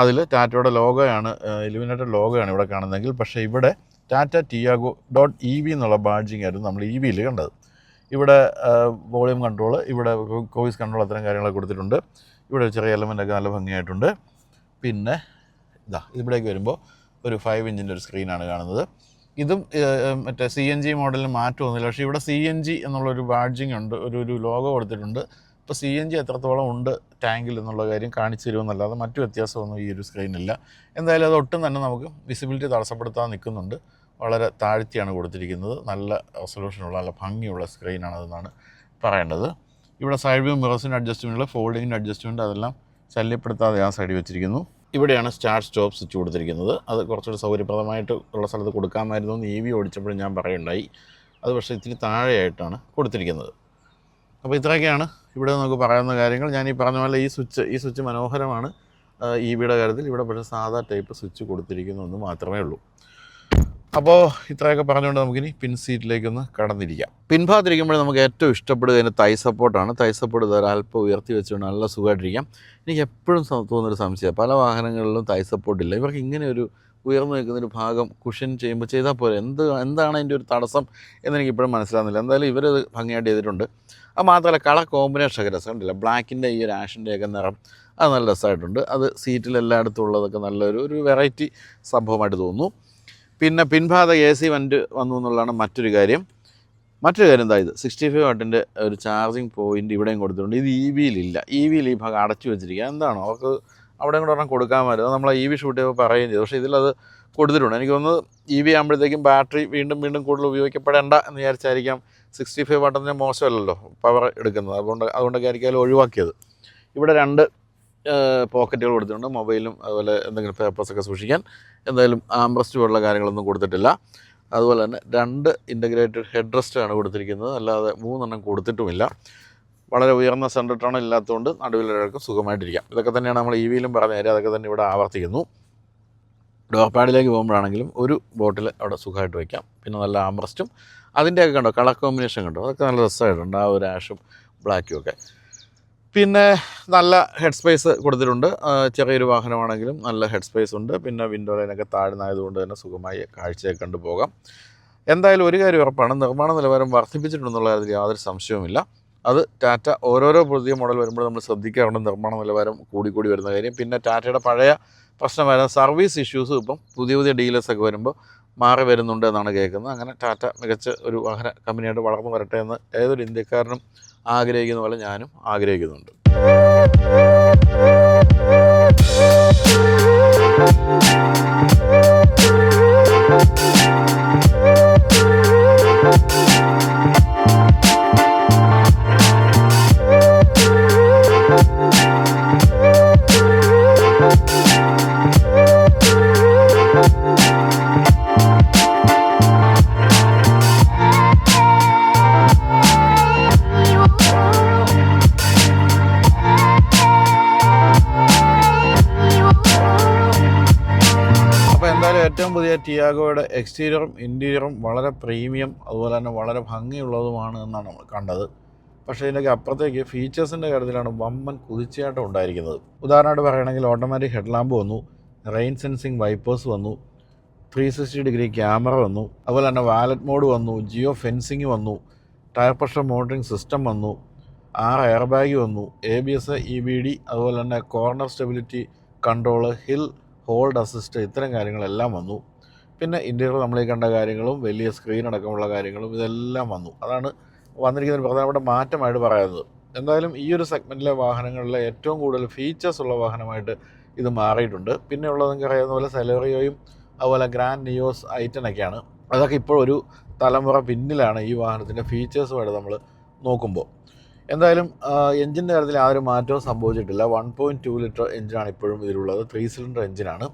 അതിൽ ടാറ്റയുടെ ലോഗോയാണ്, ഇലുമിനേറ്റഡ് ലോഗോയാണ് ഇവിടെ കാണുന്നതെങ്കിൽ, പക്ഷേ ഇവിടെ ടാറ്റ ടിയാഗോ .EV എന്നുള്ള ബാഡ്ജിങ് ആയിരുന്നു നമ്മൾ EVയിൽ കണ്ടത്. ഇവിടെ വോളിയം കൺട്രോൾ, ഇവിടെ ക്രൂയിസ് കൺട്രോൾ, അത്തരം കാര്യങ്ങളൊക്കെ കൊടുത്തിട്ടുണ്ട്. ഇവിടെ ചെറിയ എലമെൻ്റൊക്കെ നല്ല ഭംഗിയായിട്ടുണ്ട്. പിന്നെ ഇതാ ഇവിടേക്ക് വരുമ്പോൾ ഒരു 5 ഇഞ്ചിൻ്റെ ഒരു സ്ക്രീനാണ് കാണുന്നത്. ഇതും മറ്റേ CNG മോഡലിന് മാറ്റമൊന്നുമില്ല. പക്ഷേ ഇവിടെ CNG എന്നുള്ളൊരു ബാഡ്ജിങ് ഉണ്ട്, ഒരു ലോഗോ കൊടുത്തിട്ടുണ്ട്. ഇപ്പോൾ CNG എത്രത്തോളം ഉണ്ട് ടാങ്കിൽ എന്നുള്ള കാര്യം കാണിച്ചു തരുമെന്നല്ലാതെ മറ്റു വ്യത്യാസമൊന്നും ഈ ഒരു സ്ക്രീനില്ല. എന്തായാലും അത് ഒട്ടും തന്നെ നമുക്ക് വിസിബിലിറ്റി തടസ്സപ്പെടുത്താൻ നിൽക്കുന്നുണ്ട്. വളരെ താഴ്ത്തിയാണ് കൊടുത്തിരിക്കുന്നത്. നല്ല റെസൊല്യൂഷനുള്ള നല്ല ഭംഗിയുള്ള സ്ക്രീനാണതെന്നാണ് പറയേണ്ടത്. ഇവിടെ സൈഡ് വ്യൂ മിറേഴ്സിൻ്റെ അഡ്ജസ്റ്റ്മെൻറ്റുകൾ, ഫോൾഡിങ്ങിൻ്റെ അഡ്ജസ്റ്റ്മെൻറ്റ് അതെല്ലാം ശല്യപ്പെടുത്താതെ ആ സൈഡിൽ വെച്ചിരിക്കുന്നു. ഇവിടെയാണ് സ്റ്റാർട്ട് സ്റ്റോപ്പ് സ്വിച്ച് കൊടുത്തിരിക്കുന്നത്. അത് കുറച്ചുകൂടി സൗകര്യപ്രദമായിട്ട് ഉള്ള സ്ഥലത്ത് കൊടുക്കാമായിരുന്നു എന്ന് EV ഓടിച്ചപ്പോഴും ഞാൻ പറയുണ്ടായി. അത് പക്ഷേ ഇത്തിരി താഴെയായിട്ടാണ് കൊടുത്തിരിക്കുന്നത്. അപ്പോൾ ഇത്രയൊക്കെയാണ് ഇവിടെ നമുക്ക് പറയാവുന്ന കാര്യങ്ങൾ. ഞാൻ ഈ പറഞ്ഞ പോലെ ഈ സ്വിച്ച് മനോഹരമാണ് EVയുടെ കാര്യത്തിൽ. ഇവിടെ പക്ഷേ സാധാ ടൈപ്പ് സ്വിച്ച് കൊടുത്തിരിക്കുന്നു എന്ന് മാത്രമേ ഉള്ളൂ. അപ്പോൾ ഇത്രയൊക്കെ പറഞ്ഞുകൊണ്ട് നമുക്കിനി പിൻ സീറ്റിലേക്കൊന്ന് കടന്നിരിക്കാം. പിൻഭാഗത്തിരിക്കുമ്പോൾ നമുക്ക് ഏറ്റവും ഇഷ്ടപ്പെടുക അതിൻ്റെ തൈ സപ്പോർട്ടാണ്. തൈ സപ്പോർട്ട് അല്പം ഉയർത്തി വെച്ചുകൊണ്ട് നല്ല സുഖമായിട്ടിരിക്കാം. എനിക്ക് എപ്പോഴും തോന്നുന്നൊരു സംശയമാണ്, പല വാഹനങ്ങളിലും തൈ സപ്പോർട്ടില്ല. ഇവർക്ക് ഇങ്ങനെ ഒരു ഉയർന്നു നിൽക്കുന്നൊരു ഭാഗം കുഷൻ ചെയ്യുമ്പോൾ ചെയ്താൽ പോലെ എന്താണ് അതിൻ്റെ ഒരു തടസ്സം എന്നെനിക്ക് ഇപ്പോഴും മനസ്സിലാകുന്നില്ല. എന്തായാലും ഇവരത് ഭംഗിയായിട്ട് ചെയ്തിട്ടുണ്ട്. അത് മാത്രമല്ല കളർ കോമ്പിനേഷനൊക്കെ രസമുണ്ടല്ല, ബ്ലാക്കിൻ്റെ ഈ ഒരു ആഷിൻ്റെയൊക്കെ നിറം അത് നല്ല രസമായിട്ടുണ്ട്. അത് സീറ്റിൽ എല്ലായിടത്തും ഉള്ളതൊക്കെ നല്ലൊരു വെറൈറ്റി സംഭവമായിട്ട് തോന്നുന്നു. പിന്നെ പിൻഭാഗം AC വെൻ്റ് വന്നു എന്നുള്ളതാണ് മറ്റൊരു കാര്യം എന്താ, ഇത് 65 വാട്ടിൻ്റെ ഒരു ചാർജിങ് പോയിൻ്റ് ഇവിടെയും കൊടുത്തിട്ടുണ്ട്. ഇത് EVയിലില്ല. EVയിൽ ഈ ഭാഗം അടച്ചു വെച്ചിരിക്കുക. എന്താണോ അവർക്ക് അവിടെ കൂടെ പറഞ്ഞാൽ കൊടുക്കാമായിരുന്നു. നമ്മൾ EV ഷൂട്ട് ചെയ്യുമ്പോൾ പറയുകയും ചെയ്തു. പക്ഷേ ഇതിലത് കൊടുത്തിട്ടുണ്ട്. എനിക്ക് തോന്നുന്നത് EV ആകുമ്പോഴത്തേക്കും ബാറ്ററി വീണ്ടും കൂടുതൽ ഉപയോഗിക്കപ്പെടേണ്ട എന്ന് വിചാരിച്ചായിരിക്കാം 65 വാട്ടിൻ്റെ മോശമല്ലല്ലോ പവർ എടുക്കുന്നത്. അതുകൊണ്ടൊക്കെ ആയിരിക്കും അതിൽ ഒഴിവാക്കിയത്. ഇവിടെ 2 പോക്കറ്റുകൾ കൊടുത്തിട്ടുണ്ട്, മൊബൈലും അതുപോലെ എന്തെങ്കിലും പേപ്പേഴ്സൊക്കെ സൂക്ഷിക്കാൻ. എന്തായാലും ആംബ്രസ്റ്റ് പോലുള്ള കാര്യങ്ങളൊന്നും കൊടുത്തിട്ടില്ല. അതുപോലെ തന്നെ 2 ഇൻ്റഗ്രേറ്റഡ് ഹെഡ് റെസ്റ്റാണ് കൊടുത്തിരിക്കുന്നത്, അല്ലാതെ 3 കൊടുത്തിട്ടുമില്ല. വളരെ ഉയർന്ന സെൻറ്റർ ടോൺ ഇല്ലാത്തതുകൊണ്ട് നടുവിലൊരാൾക്ക് സുഖമായിട്ടിരിക്കാം. ഇതൊക്കെ തന്നെയാണ് നമ്മൾ EVയിലും പറഞ്ഞ കാര്യം, അതൊക്കെ തന്നെ ഇവിടെ ആവർത്തിക്കുന്നു. ഡോർ പാഡിലേക്ക് പോകുമ്പോഴാണെങ്കിലും ഒരു ബോട്ടിൽ അവിടെ സുഖമായിട്ട് വയ്ക്കാം. പിന്നെ നല്ല ആംബ്രസ്റ്റും അതിൻ്റെയൊക്കെ കണ്ടോ, കളർ കോമ്പിനേഷൻ കണ്ടോ, അതൊക്കെ നല്ല രസമായിട്ടുണ്ട്, ആ ഒരു ആഷും ബ്ലാക്കും ഒക്കെ. പിന്നെ നല്ല ഹെഡ് സ്പേസ് കൊടുത്തിട്ടുണ്ട്. ചെറിയൊരു വാഹനമാണെങ്കിലും നല്ല ഹെഡ് സ്പേസ് ഉണ്ട്. പിന്നെ വിൻഡോ ലൈനൊക്കെ താഴ്ന്നതുകൊണ്ട് തന്നെ സുഖമായി കാഴ്ചയൊക്കെ കണ്ടു പോകാം. എന്തായാലും ഒരു കാര്യം ഉറപ്പാണ്, നിർമ്മാണ നിലവാരം വർദ്ധിപ്പിച്ചിട്ടുണ്ടെന്നുള്ള കാര്യത്തിൽ യാതൊരു സംശയവുമില്ല. അത് ടാറ്റ ഓരോരോ പുതിയ മോഡൽ വരുമ്പോൾ നമ്മൾ ശ്രദ്ധിക്കാറുണ്ട് നിർമ്മാണ നിലവാരം കൂടി വരുന്ന കാര്യം. പിന്നെ ടാറ്റയുടെ പഴയ പ്രശ്നമായിരുന്ന സർവീസ് ഇഷ്യൂസും ഇപ്പം പുതിയ ഡീലേഴ്സൊക്കെ വരുമ്പോൾ മാറി വരുന്നുണ്ട് എന്നാണ് കേൾക്കുന്നത്. അങ്ങനെ ടാറ്റ മികച്ച ഒരു വാഹന കമ്പനിയായിട്ട് വളർന്നു വരട്ടെ എന്ന് ഏതൊരു ഇന്ത്യക്കാരനും ആഗ്രഹിക്കുന്ന പോലെ ഞാനും ആഗ്രഹിക്കുന്നുണ്ട്. ഏറ്റവും പുതിയ ടിയാഗോയുടെ എക്സ്റ്റീരിയറും ഇൻറ്റീരിയറും വളരെ പ്രീമിയം, അതുപോലെ തന്നെ വളരെ ഭംഗിയുള്ളതുമാണ് എന്നാണ് നമ്മൾ കണ്ടത്. പക്ഷേ ഇതിൻ്റെയൊക്കെ അപ്പുറത്തേക്ക് ഫീച്ചേഴ്സിൻ്റെ കാര്യത്തിലാണ് വമ്പൻ കുതിച്ചാട്ടം ഉണ്ടായിരിക്കുന്നത്. ഉദാഹരണമായിട്ട് പറയുകയാണെങ്കിൽ ഓട്ടോമാറ്റിക് ഹെഡ് ലാമ്പ് വന്നു, റെയിൻ സെൻസിങ് വൈപ്പേഴ്സ് വന്നു, 360 ഡിഗ്രി ക്യാമറ വന്നു, അതുപോലെ തന്നെ വാലറ്റ് മോഡ് വന്നു, ജിയോ ഫെൻസിങ് വന്നു, ടയർ പ്രഷർ മോണിറ്ററിംഗ് സിസ്റ്റം വന്നു, 6 എയർ ബാഗ് വന്നു, ABS, EBD, അതുപോലെ തന്നെ corner stability control, hill hold assist, ഇത്തരം കാര്യങ്ങളെല്ലാം വന്നു. പിന്നെ ഇൻറ്റീരിയർ നമ്മളീ കണ്ട കാര്യങ്ങളും വലിയ സ്ക്രീൻ അടക്കമുള്ള കാര്യങ്ങളും ഇതെല്ലാം വന്നു. അതാണ് വന്നിരിക്കുന്ന ഒരു പ്രധാനപ്പെട്ട മാറ്റമായിട്ട് പറയുന്നത്. എന്തായാലും ഈ ഒരു സെഗ്മെൻറ്റിലെ വാഹനങ്ങളിലെ ഏറ്റവും കൂടുതൽ ഫീച്ചേഴ്സ് ഉള്ള വാഹനമായിട്ട് ഇത് മാറിയിട്ടുണ്ട്. പിന്നെ ഉള്ളത് നിങ്ങൾക്ക് അറിയാവുന്ന പോലെ സെലേറിയോയും അതുപോലെ ഗ്രാൻഡ് നിയോസ് ഐറ്റനൊക്കെയാണ്. അതൊക്കെ ഇപ്പോൾ ഒരു തലമുറ പിന്നിലാണ് ഈ വാഹനത്തിൻ്റെ ഫീച്ചേഴ്സുമായിട്ട് നമ്മൾ നോക്കുമ്പോൾ. എന്തായാലും എഞ്ചിൻ്റെ കാര്യത്തിൽ യാതൊരു മാറ്റവും സംഭവിച്ചിട്ടില്ല. 1.2 ലിറ്റർ എഞ്ചിനാണ് ഇപ്പോഴും ഇതിലുള്ളത്. 3 സിലിണ്ടർ എഞ്ചിനാണ്.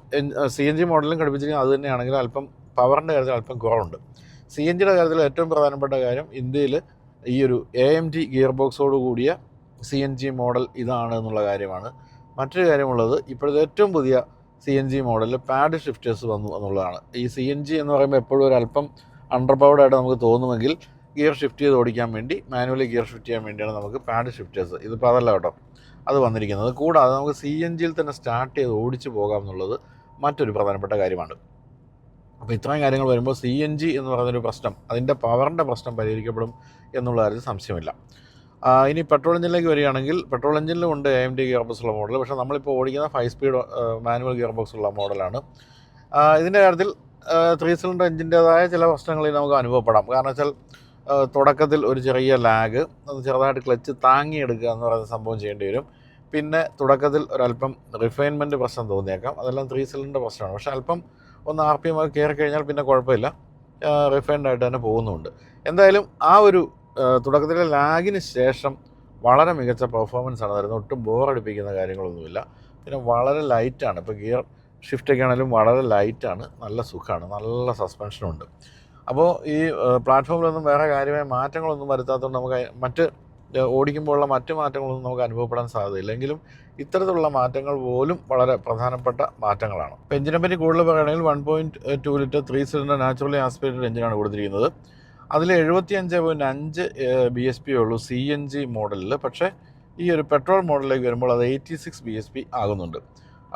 CNG മോഡലും ഘടിപ്പിച്ചിരിക്കുന്നത് അത് തന്നെയാണെങ്കിൽ അല്പം പവറിൻ്റെ കാര്യത്തിൽ അല്പം കുറവുണ്ട്. CNGയുടെ കാര്യത്തിൽ ഏറ്റവും പ്രധാനപ്പെട്ട കാര്യം ഇന്ത്യയിൽ ഈ ഒരു AMG ഗിയർ ബോക്സോട് കൂടിയ CNG മോഡൽ ഇതാണ് എന്നുള്ള കാര്യമാണ്. മറ്റൊരു കാര്യമുള്ളത്, ഇപ്പോഴത്തെ ഏറ്റവും പുതിയ CNG മോഡലിൽ പാഡ് ഷിഫ്റ്റേഴ്സ് വന്നു എന്നുള്ളതാണ്. ഈ CNG എന്ന് പറയുമ്പോൾ എപ്പോഴും ഒരു അല്പം അണ്ടർ പവർഡായിട്ട് നമുക്ക് തോന്നുമെങ്കിൽ ഗിയർ ഷിഫ്റ്റ് ചെയ്ത് ഓടിക്കാൻ വേണ്ടി മാനുവലി ഗിയർ ഷിഫ്റ്റ് ചെയ്യാൻ വേണ്ടിയാണ് നമുക്ക് പാഡ് ഷിഫ്റ്റേഴ്സ്. ഇതിപ്പോൾ അതല്ല കേട്ടോ അത് വന്നിരിക്കുന്നത്. കൂടാതെ നമുക്ക് CNGയിൽ തന്നെ സ്റ്റാർട്ട് ചെയ്ത് ഓടിച്ച് പോകാം എന്നുള്ളത് മറ്റൊരു പ്രധാനപ്പെട്ട കാര്യമാണ്. അപ്പോൾ ഇത്രയും കാര്യങ്ങൾ വരുമ്പോൾ CNG എന്ന് പറയുന്നൊരു പ്രശ്നം, അതിൻ്റെ പവറിൻ്റെ പ്രശ്നം പരിഹരിക്കപ്പെടും എന്നുള്ള കാര്യത്തിൽ സംശയമില്ല. ഇനി പെട്രോൾ എഞ്ചിനിലേക്ക് വരികയാണെങ്കിൽ പെട്രോൾ എഞ്ചിനിലും ഉണ്ട് AMD ഗിയർ ബോക്സ് ഉള്ള മോഡൽ. പക്ഷേ നമ്മളിപ്പോൾ ഓടിക്കുന്ന 5 സ്പീഡ് മാനുവൽ ഗിയർ ബോക്സ് ഉള്ള മോഡലാണ്. ഇതിൻ്റെ കാര്യത്തിൽ 3 സിലിണ്ടർ എഞ്ചിൻ്റേതായ ചില പ്രശ്നങ്ങൾ നമുക്ക് അനുഭവപ്പെടാം. കാരണം വെച്ചാൽ തുടക്കത്തിൽ ഒരു ചെറിയ ലാഗ്, അത് ചെറുതായിട്ട് ക്ലച്ച് താങ്ങിയെടുക്കുക എന്ന് പറയുന്ന സംഭവം ചെയ്യേണ്ടി വരും. പിന്നെ തുടക്കത്തിൽ ഒരല്പം റിഫൈൻമെൻറ്റ് പ്രശ്നം തോന്നിയേക്കാം. അതെല്ലാം 3 സിലിണ്ടർ പ്രശ്നമാണ്. പക്ഷേ അല്പം ഒന്ന് RPM ഒക്കെ കയറി കഴിഞ്ഞാൽ പിന്നെ കുഴപ്പമില്ല, റിഫൈൻഡ് ആയിട്ട് തന്നെ പോകുന്നുണ്ട്. എന്തായാലും ആ ഒരു തുടക്കത്തിലെ ലാഗിന് ശേഷം വളരെ മികച്ച പെർഫോമൻസാണ് തരുന്നത്. ഒട്ടും ബോറടിപ്പിക്കുന്ന കാര്യങ്ങളൊന്നുമില്ല. പിന്നെ വളരെ ലൈറ്റാണ്. ഇപ്പോൾ ഗിയർ ഷിഫ്റ്റൊക്കെ ആണെങ്കിലും വളരെ ലൈറ്റാണ്, നല്ല സുഖമാണ്, നല്ല സസ്പെൻഷനുണ്ട്. അപ്പോൾ ഈ പ്ലാറ്റ്ഫോമിലൊന്നും വേറെ കാര്യമായ മാറ്റങ്ങളൊന്നും വരുത്താത്തതുകൊണ്ട് നമുക്ക് മറ്റ് ഓടിക്കുമ്പോഴുള്ള മറ്റ് മാറ്റങ്ങളൊന്നും നമുക്ക് അനുഭവപ്പെടാൻ സാധ്യതയില്ല. എങ്കിലും ഇത്തരത്തിലുള്ള മാറ്റങ്ങൾ പോലും വളരെ പ്രധാനപ്പെട്ട മാറ്റങ്ങളാണ്. ഇപ്പോൾ എഞ്ചിനെ പറ്റി കൂടുതൽ പറയുകയാണെങ്കിൽ 1.2 ലിറ്റർ 3 സിലിണ്ടർ നാച്ചുറലി ആസ്പിറേറ്റഡ് എഞ്ചിനാണ് കൊടുത്തിരിക്കുന്നത്. അതിൽ 75.5 BSP ഉള്ളൂ CNG മോഡലിൽ. പക്ഷേ ഈ ഒരു പെട്രോൾ മോഡലിലേക്ക് വരുമ്പോൾ അത് 86 BSP ആകുന്നുണ്ട്.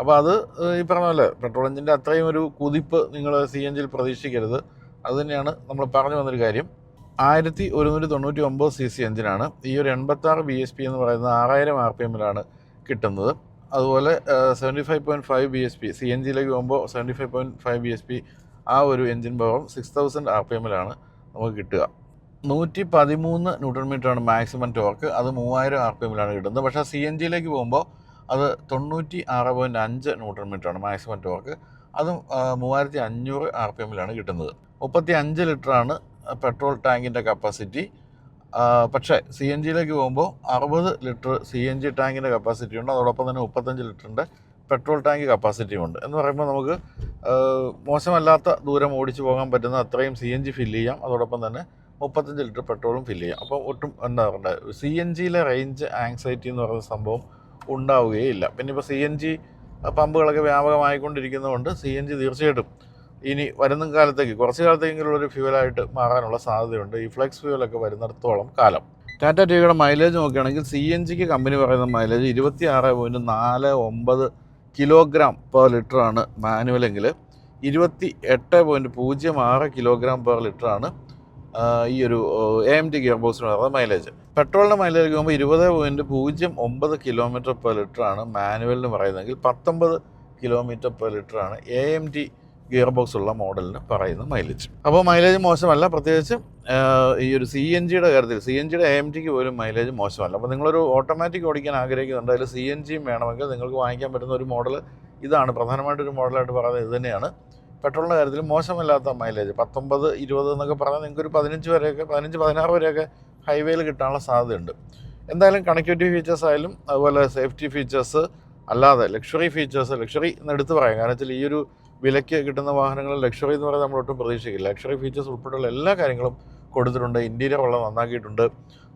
അപ്പോൾ അത് ഈ പറഞ്ഞ പോലെ പെട്രോൾ എഞ്ചിൻ്റെ അത്രയും ഒരു കുതിപ്പ് നിങ്ങൾ CNGയിൽ പ്രതീക്ഷിക്കരുത്. അതുതന്നെയാണ് നമ്മൾ പറഞ്ഞു വന്നൊരു കാര്യം. 1199 cc എഞ്ചിനാണ്. ഈ ഒരു 86 BSP എന്ന് പറയുന്നത് 6000 RPMലാണ് കിട്ടുന്നത്. അതുപോലെ 75.5 BSP CNGയിലേക്ക് പോകുമ്പോൾ 75.5 BSP ആ ഒരു എഞ്ചിൻ പവറും 6000 RPMലാണ് നമുക്ക് കിട്ടുക. 113 Nm മാക്സിമം ടോർക്ക്. അത് 3000 RPMലാണ് കിട്ടുന്നത്. പക്ഷേ CNGയിലേക്ക് പോകുമ്പോൾ അത് 96.5 Nm മാക്സിമം ടോർക്ക്. അതും 3500 RPMലാണ് കിട്ടുന്നത്. 35 ലിറ്ററാണ് പെട്രോൾ ടാങ്കിൻ്റെ കപ്പാസിറ്റി. പക്ഷേ CNGയിലേക്ക് പോകുമ്പോൾ 60 ലിറ്റർ CNG ടാങ്കിൻ്റെ കപ്പാസിറ്റി ഉണ്ട്. അതോടൊപ്പം തന്നെ 35 ലിറ്ററിൻ്റെ പെട്രോൾ ടാങ്ക് കപ്പാസിറ്റിയും ഉണ്ട്. എന്ന് പറയുമ്പോൾ നമുക്ക് മോശമല്ലാത്ത ദൂരം ഓടിച്ചു പോകാൻ പറ്റുന്ന അത്രയും CNG ഫില്ല് ചെയ്യാം. അതോടൊപ്പം തന്നെ 35 ലിറ്റർ പെട്രോളും ഫില്ല് ചെയ്യാം. അപ്പോൾ ഒട്ടും എന്താ പറയുക, CNGയിലെ റേഞ്ച് ആങ്സൈറ്റി എന്ന് പറയുന്ന സംഭവം ഉണ്ടാവുകയില്ല. പിന്നെ ഇപ്പോൾ CNG പമ്പുകളൊക്കെ വ്യാപകമായിക്കൊണ്ടിരിക്കുന്നതുകൊണ്ട് CNG തീർച്ചയായിട്ടും ഇനി വരുന്ന കാലത്തേക്ക് കുറച്ച് കാലത്തേക്കുള്ളൊരു ഫ്യൂവലായിട്ട് മാറാനുള്ള സാധ്യതയുണ്ട്, ഈ ഫ്ലെക്സ് ഫ്യൂവലൊക്കെ വരുന്നിടത്തോളം കാലം. ടാറ്റ ടിയുടെ മൈലേജ് നോക്കുകയാണെങ്കിൽ CNGക്ക് കമ്പനി പറയുന്ന മൈലേജ് 26.49 കിലോഗ്രാം പെർ ലിറ്ററാണ് മാനുവലെങ്കിൽ, 28.06 കിലോഗ്രാം പെർ ലിറ്ററാണ് ഈ ഒരു AMD ഗിയർ ബോക്സിന് പറയുന്ന മൈലേജ്. പെട്രോളിൻ്റെ മൈലേജ് പോകുമ്പോൾ 20.09 കിലോമീറ്റർ പെർ ലിറ്ററാണ് മാനുവലിന് പറയുന്നതെങ്കിൽ 19 കിലോമീറ്റർ പെർ ലിറ്ററാണ് AMD ഗിയർ ബോക്സ് ഉള്ള മോഡലിന് പറയുന്ന മൈലേജ്. അപ്പോൾ മൈലേജ് മോശമല്ല. പ്രത്യേകിച്ച് ഈ ഒരു CNGയുടെ കാര്യത്തിൽ CNGയുടെ AMDക്ക് പോലും മൈലേജ് മോശമല്ല. അപ്പോൾ നിങ്ങളൊരു ഓട്ടോമാറ്റിക് ഓടിക്കാൻ ആഗ്രഹിക്കുന്നുണ്ട്, അതിൽ CNGയും വേണമെങ്കിൽ നിങ്ങൾക്ക് വാങ്ങിക്കാൻ പറ്റുന്ന ഒരു മോഡൽ ഇതാണ്. പ്രധാനമായിട്ടൊരു മോഡലായിട്ട് പറയുന്നത് ഇത് തന്നെയാണ്. പെട്രോളിൻ്റെ കാര്യത്തിൽ മോശമല്ലാത്ത മൈലേജ് 19, 20 എന്നൊക്കെ പറഞ്ഞാൽ നിങ്ങൾക്കൊരു 15 വരെയൊക്കെ 15-16 വരെയൊക്കെ ഹൈവേയിൽ കിട്ടാനുള്ള സാധ്യതയുണ്ട്. എന്തായാലും കണക്ടിവിറ്റി ഫീച്ചേഴ്സ് ആയാലും അതുപോലെ സേഫ്റ്റി ഫീച്ചേഴ്സ് അല്ലാതെ ലക്ഷറി ഫീച്ചേഴ്സ്, ലക്ഷറി എന്ന് എടുത്ത് പറയാം. കാരണം വെച്ചാൽ ഈ ഒരു വിലയ്ക്ക് കിട്ടുന്ന വാഹനങ്ങളിൽ ലക്ഷറി എന്ന് പറയുന്നത് നമ്മളൊട്ടും പ്രതീക്ഷിക്കില്ല. ലക്ഷറി ഫീച്ചേഴ്സ് ഉൾപ്പെടെയുള്ള എല്ലാ കാര്യങ്ങളും കൊടുത്തിട്ടുണ്ട്. ഇൻറ്റീരിയർ വളരെ നന്നാക്കിയിട്ടുണ്ട്.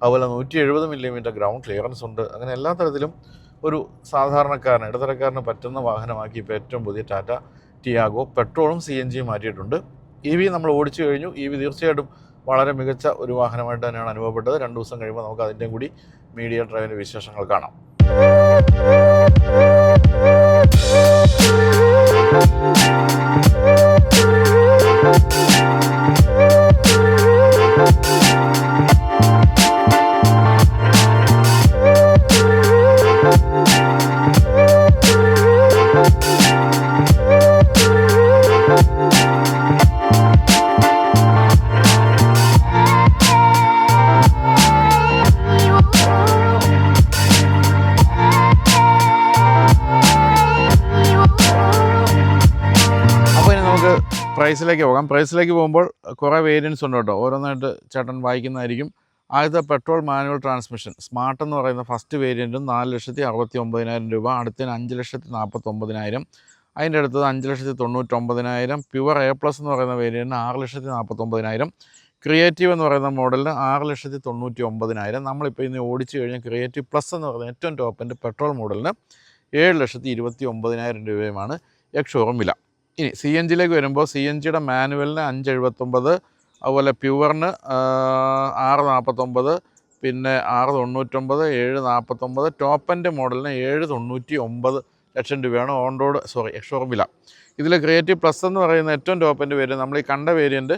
അതുപോലെ 170 mm ഗ്രൗണ്ട് ക്ലിയറൻസ് ഉണ്ട്. അങ്ങനെ എല്ലാ തരത്തിലും ഒരു സാധാരണക്കാരന്, ഇടത്തരക്കാരന് പറ്റുന്ന വാഹനമാക്കി ഇപ്പോൾ ഏറ്റവും പുതിയ ടാറ്റ ടിയാഗോ പെട്രോളും CNGയും മാറ്റിയിട്ടുണ്ട്. EV നമ്മൾ ഓടിച്ചു കഴിഞ്ഞു. EV തീർച്ചയായിട്ടും വളരെ മികച്ച ഒരു വാഹനമായിട്ട് തന്നെയാണ് അനുഭവപ്പെട്ടത്. 2 ദിവസം കഴിയുമ്പോൾ നമുക്ക് അതിൻ്റെയും കൂടി മീഡിയ ഡ്രൈവിൻ്റെ വിശേഷങ്ങൾ കാണാം. പ്രൈസിലേക്ക് പോകാം. പ്രൈസിലേക്ക് പോകുമ്പോൾ കുറേ വേരിയൻസ് ഉണ്ട് കേട്ടോ. ഓരോന്നായിട്ട് ചേട്ടൻ വായിക്കുന്നതായിരിക്കും. ആദ്യത്തെ പെട്രോൾ മാനുവൽ ട്രാൻസ്മിഷൻ സ്മാർട്ട് എന്ന് പറയുന്ന ഫസ്റ്റ് വേരിയൻറ്റും 4,69,000 രൂപ. അടുത്തതിന് 5,49,000. അതിൻ്റെ അടുത്തത് 5,99,000. പ്യുവർ A+ എന്ന് പറയുന്ന വേരിയൻറ്റിന് 6,49,000. ക്രിയേറ്റീവ് എന്ന് പറയുന്ന മോഡലിന് 6,99,000. നമ്മളിപ്പോൾ ഇന്ന് ഓടിച്ചു കഴിഞ്ഞാൽ ക്രിയേറ്റീവ് പ്ലസ് എന്ന് പറയുന്ന ഏറ്റവും ടോപ്പിൻ്റെ പെട്രോൾ മോഡലിന് 7,29,000 രൂപയുമാണ് എക്സ്-ഷോറൂം വില. ഇനി CNGയിലേക്ക് വരുമ്പോൾ CNGയുടെ മാനുവലിന് 5,79,000, അതുപോലെ പ്യുവറിന് 6,49,000, പിന്നെ 6,99,000, 7,49,000. ടോപ്പ് എൻഡ് മോഡലിന് 7,99,000 രൂപയാണ് ഓൺ റോഡ് എക്സ്-ഷോറൂം വില. ഇതിൽ ക്രിയേറ്റീവ് പ്ലസ് എന്ന് പറയുന്ന ഏറ്റവും ടോപ്പ് എൻഡ് വേരിയൻറ്റ്, നമ്മൾ ഈ കണ്ട വേരിയൻറ്റ്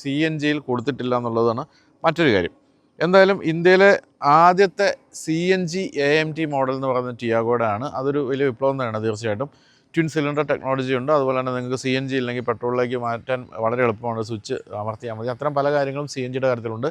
CNGയിൽ കൊടുത്തിട്ടില്ല എന്നുള്ളതാണ് മറ്റൊരു കാര്യം. എന്തായാലും ഇന്ത്യയിലെ ആദ്യത്തെ CNG AMT മോഡൽ എന്ന് പറയുന്നത് ടിയാഗോയുടെ ആണ്. അതൊരു വലിയ വിപ്ലവം തന്നെയാണ് തീർച്ചയായിട്ടും. ട്വിൻ സിലിണ്ടർ ടെക്നോളജി ഉണ്ട്. അതുപോലെ തന്നെ നിങ്ങൾക്ക് CNG ഇല്ലെങ്കിൽ പെട്രോളിലേക്ക് മാറ്റാൻ വളരെ എളുപ്പമാണ്. സ്വിച്ച് അമർത്തിയാൽ മതി. അത്തരം പല കാര്യങ്ങളും CNGയുടെ കാര്യത്തിലുണ്ട്.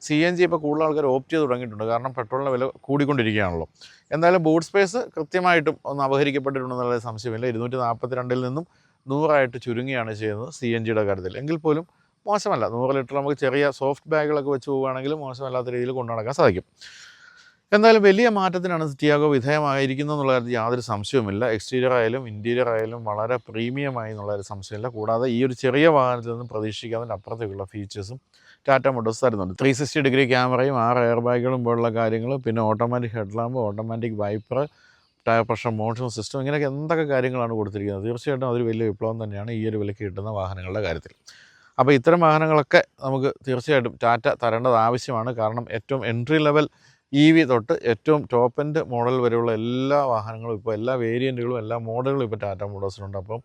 CNG ഇപ്പോൾ കൂടുതൽ ആൾക്കാർ ഓപ്റ്റ് ചെയ്ത് തുടങ്ങിയിട്ടുണ്ട്. കാരണം പെട്രോളിൻ്റെ വില കൂടിക്കൊണ്ടിരിക്കുകയാണല്ലോ. എന്തായാലും ബൂട്ട് സ്പേസ് കൃത്യമായിട്ടും ഒന്ന് അപഹരിക്കപ്പെട്ടിട്ടുണ്ടെന്നുള്ള സംശയമില്ല. 242 നിന്നും 100 ചുരുങ്ങിയാണ് ചെയ്യുന്നത് CNGയുടെ കാര്യത്തിൽ. എങ്കിൽ പോലും മോശമല്ല. 100 ലിറ്റർ നമുക്ക് ചെറിയ സോഫ്റ്റ് ബാഗുകളൊക്കെ വെച്ച് പോവുകയാണെങ്കിൽ മോശമല്ലാത്ത രീതിയിൽ കൊണ്ടു നടക്കാൻ സാധിക്കും. എന്തായാലും വലിയ മാറ്റത്തിനാണ് ടിയാഗോ വിധേയമായിരിക്കുന്നത് എന്നുള്ള കാര്യത്തിൽ യാതൊരു സംശയവുമില്ല. എക്സ്റ്റീരിയർ ആയാലും ഇൻറ്റീരിയർ ആയാലും വളരെ പ്രീമിയമായി എന്നുള്ളൊരു സംശയമില്ല. കൂടാതെ ഈ ഒരു ചെറിയ വാഹനത്തിൽ നിന്ന് പ്രതീക്ഷിക്കാവുന്നതിൻ്റെ അപ്പുറത്തേക്കുള്ള ഫീച്ചേഴ്സും ടാറ്റ മോട്ടോഴ്സ് തരുന്നുണ്ട്. 360 ഡിഗ്രി ക്യാമറയും 6 എയർ ബാഗുകളും പോലുള്ള കാര്യങ്ങൾ, പിന്നെ automatic head lamp, automatic wiper, tyre pressure monitoring system, ഇങ്ങനെയൊക്കെ എന്തൊക്കെ കാര്യങ്ങളാണ് കൊടുത്തിരിക്കുന്നത്. തീർച്ചയായിട്ടും അതൊരു വലിയ വിപ്ലവം തന്നെയാണ് ഈ ഒരു വിലയ്ക്ക് കിട്ടുന്ന വാഹനങ്ങളുടെ കാര്യത്തിൽ. അപ്പോൾ ഇത്തരം വാഹനങ്ങളൊക്കെ നമുക്ക് തീർച്ചയായിട്ടും ടാറ്റ തരേണ്ടത് ആവശ്യമാണ്. കാരണം ഏറ്റവും എൻട്രി ലെവൽ EV തൊട്ട് ഏറ്റവും ടോപ്പ് എൻഡ് മോഡൽ വരെയുള്ള എല്ലാ വാഹനങ്ങളും ഇപ്പോൾ എല്ലാ വേരിയൻറ്റുകളും എല്ലാ മോഡലുകളും ഇപ്പോൾ ടാറ്റ മോട്ടോഴ്സിലുണ്ട്. അപ്പം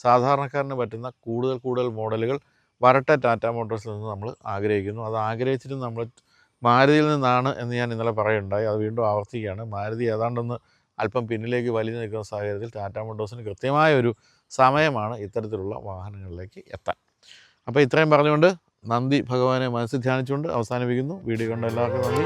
സാധാരണക്കാരന് പറ്റുന്ന കൂടുതൽ മോഡലുകൾ വരട്ടെ ടാറ്റ മോട്ടോഴ്സിൽ നിന്ന് നമ്മൾ ആഗ്രഹിക്കുന്നു. അത് ആഗ്രഹിച്ചിട്ട് നമ്മൾ മാരുതിയിൽ നിന്നാണ് എന്ന് ഞാൻ ഇന്നലെ പറയുണ്ടായി. അത് വീണ്ടും ആവർത്തിക്കുകയാണ്. മാരുതി ഏതാണ്ടൊന്ന് അല്പം പിന്നിലേക്ക് വലിഞ്ഞു നിൽക്കുന്ന സാഹചര്യത്തിൽ ടാറ്റ മോട്ടോഴ്സിന് കൃത്യമായൊരു സമയമാണ് ഇത്തരത്തിലുള്ള വാഹനങ്ങളിലേക്ക് എത്താൻ. അപ്പോൾ ഇത്രയും പറഞ്ഞുകൊണ്ട് നന്ദി ഭഗവാനെ മനസ്സിൽ ധ്യാനിച്ചുകൊണ്ട് അവസാനിപ്പിക്കുന്നു. വീഡിയോ കണ്ട എല്ലാവർക്കും നന്ദി.